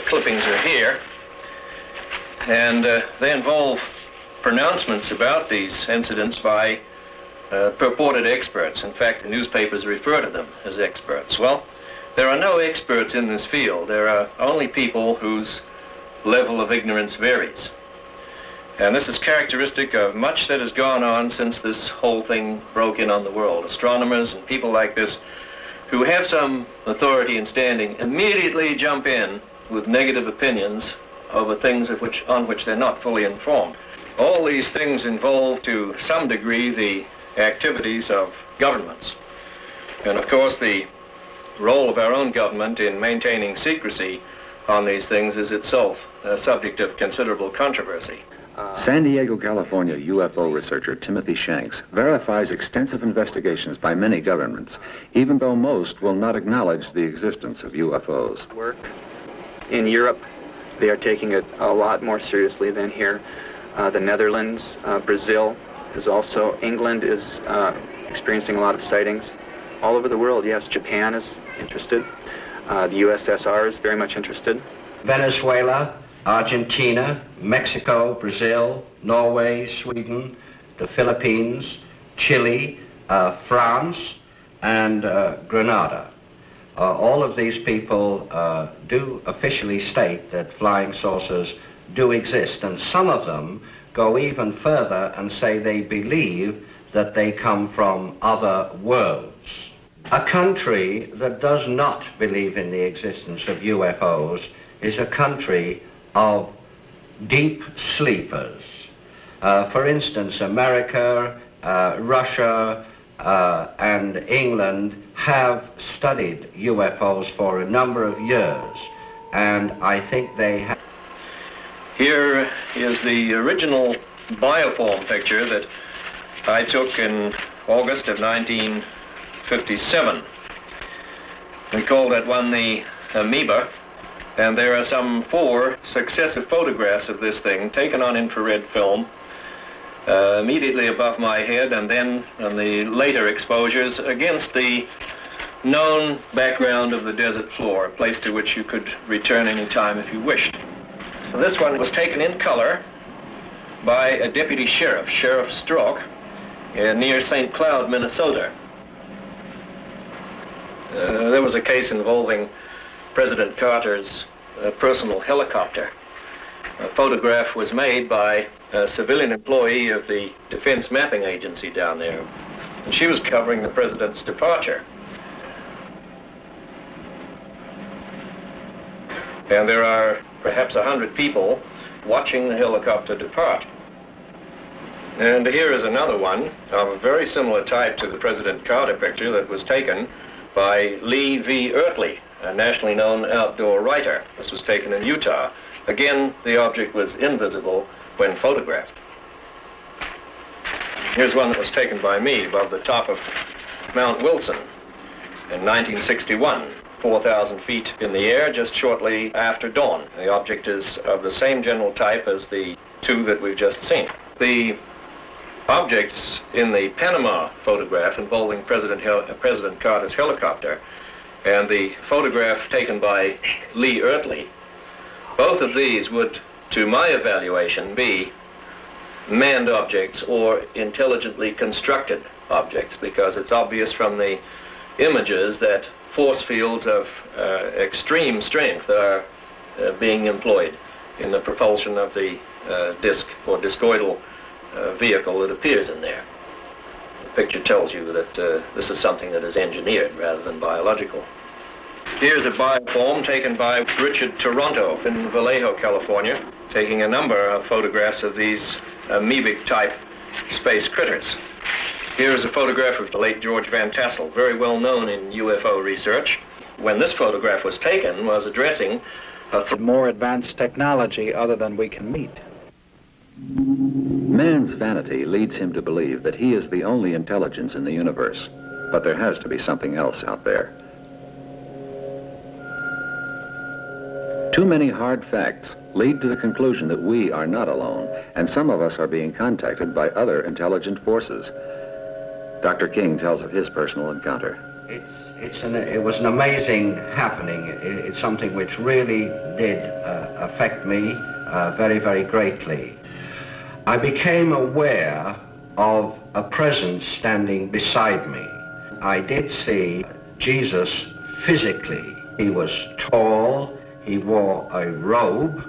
clippings are here, and they involve pronouncements about these incidents by purported experts. In fact, the newspapers refer to them as experts. Well, there are no experts in this field. There are only people whose level of ignorance varies. And this is characteristic of much that has gone on since this whole thing broke in on the world. Astronomers and people like this who have some authority and standing immediately jump in with negative opinions over things on which they're not fully informed. All these things involve, to some degree, the activities of governments. And of course, the role of our own government in maintaining secrecy on these things is itself a subject of considerable controversy. San Diego, California UFO researcher Timothy Shanks verifies extensive investigations by many governments, even though most will not acknowledge the existence of UFOs. Work in Europe, they are taking it a lot more seriously than here. The Netherlands, Brazil is also, England is experiencing a lot of sightings. All over the world, yes, Japan is interested. The USSR is very much interested. Venezuela, Argentina, Mexico, Brazil, Norway, Sweden, the Philippines, Chile, France, and Grenada. All of these people do officially state that flying saucers do exist, and some of them go even further and say they believe that they come from other worlds. A country that does not believe in the existence of UFOs is a country of deep sleepers. For instance, America, Russia, and England have studied UFOs for a number of years, and I think they have. Here is the original bioform picture that I took in August of 1957. We call that one the amoeba, and there are some 4 successive photographs of this thing taken on infrared film immediately above my head, and then on the later exposures against the known background of the desert floor, a place to which you could return any time if you wished. So this one was taken in color by a deputy sheriff, Sheriff Stroke, near St. Cloud, Minnesota. There was a case involving President Carter's personal helicopter. A photograph was made by a civilian employee of the Defense Mapping Agency down there, and she was covering the president's departure. And there are perhaps 100 people watching the helicopter depart. And here is another one of a very similar type to the President Carter picture that was taken by Lee V. Ertley, a nationally known outdoor writer. This was taken in Utah. Again, the object was invisible when photographed. Here's one that was taken by me above the top of Mount Wilson in 1961, 4,000 feet in the air, just shortly after dawn. The object is of the same general type as the two that we've just seen. The objects in the Panama photograph involving President Carter's helicopter and the photograph taken by Lee Ertley, both of these would, to my evaluation, be manned objects or intelligently constructed objects, because it's obvious from the images that force fields of extreme strength are being employed in the propulsion of the disc or discoidal vehicle that appears in there. The picture tells you that this is something that is engineered rather than biological. Here's a bioform taken by Richard Toronto in Vallejo, California, taking a number of photographs of these amoebic-type space critters. Here's a photograph of the late George Van Tassel, very well known in UFO research. When this photograph was taken, was addressing more advanced technology other than we can meet. Man's vanity leads him to believe that he is the only intelligence in the universe, but there has to be something else out there. Too many hard facts lead to the conclusion that we are not alone, and some of us are being contacted by other intelligent forces. Dr. King tells of his personal encounter. It was an amazing happening. It's something which really did affect me very, very greatly. I became aware of a presence standing beside me. I did see Jesus physically. He was tall. He wore a robe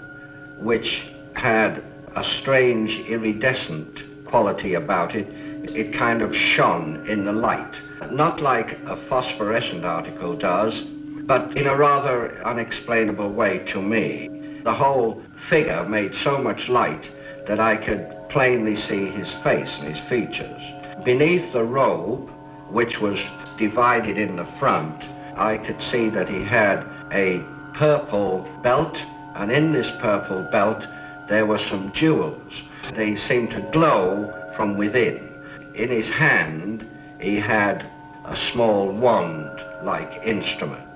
which had a strange iridescent quality about it. It kind of shone in the light, not like a phosphorescent article does, but in a rather unexplainable way to me. The whole figure made so much light that I could plainly see his face and his features. Beneath the robe, which was divided in the front, I could see that he had a purple belt, and in this purple belt there were some jewels. They seemed to glow from within. In his hand he had a small wand-like instrument.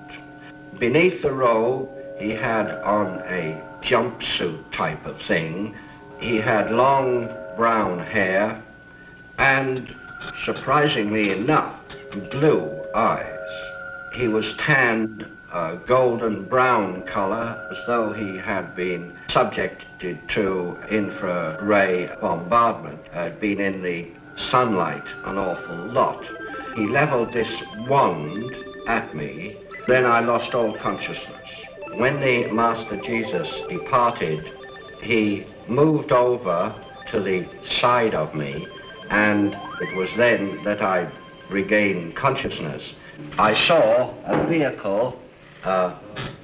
Beneath the robe he had on a jumpsuit type of thing. He had long brown hair and, surprisingly enough, blue eyes. He was tanned a golden brown color, as though he had been subjected to infrared bombardment, had been in the sunlight an awful lot. He leveled this wand at me, then I lost all consciousness. When the Master Jesus departed, he moved over to the side of me, and it was then that I regained consciousness. I saw a vehicle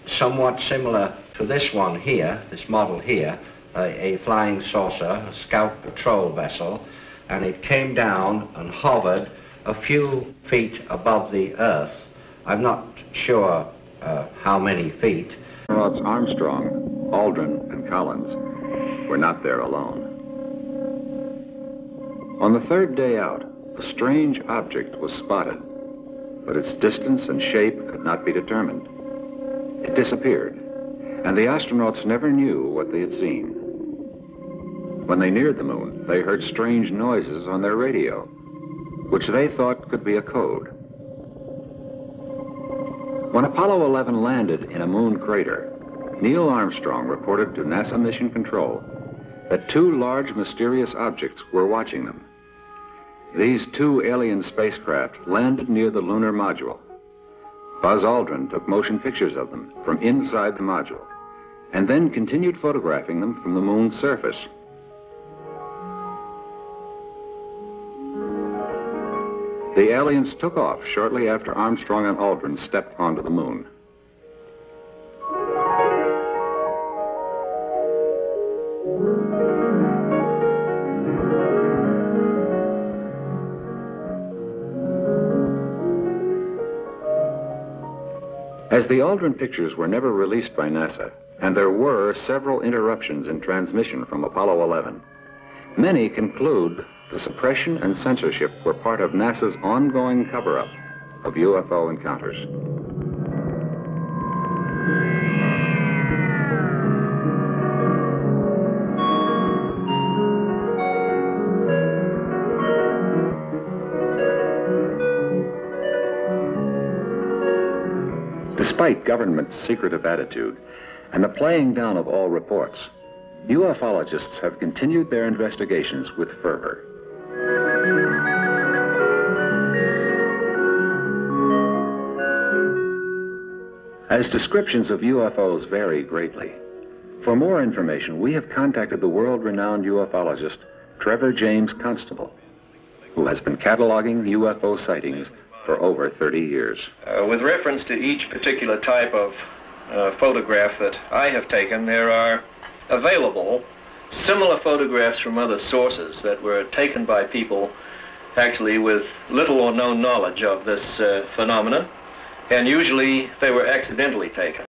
somewhat similar to this one here, this model here, a flying saucer, a scout patrol vessel, and it came down and hovered a few feet above the earth. I'm not sure how many feet. Astronauts Armstrong, Aldrin, and Collins were not there alone. On the third day out, a strange object was spotted, but its distance and shape could not be determined. It disappeared, and the astronauts never knew what they had seen. When they neared the moon, they heard strange noises on their radio, which they thought could be a code. When Apollo 11 landed in a moon crater, Neil Armstrong reported to NASA Mission Control that two large mysterious objects were watching them. These two alien spacecraft landed near the lunar module. Buzz Aldrin took motion pictures of them from inside the module, and then continued photographing them from the moon's surface. The aliens took off shortly after Armstrong and Aldrin stepped onto the moon. As the Aldrin pictures were never released by NASA, and there were several interruptions in transmission from Apollo 11, many conclude the suppression and censorship were part of NASA's ongoing cover-up of UFO encounters. Despite government's secretive attitude and the playing down of all reports, ufologists have continued their investigations with fervor. As descriptions of UFOs vary greatly, for more information, we have contacted the world-renowned ufologist Trevor James Constable, who has been cataloging UFO sightings for over 30 years. With reference to each particular type of photograph that I have taken, there are available similar photographs from other sources that were taken by people actually with little or no knowledge of this phenomenon, and usually they were accidentally taken.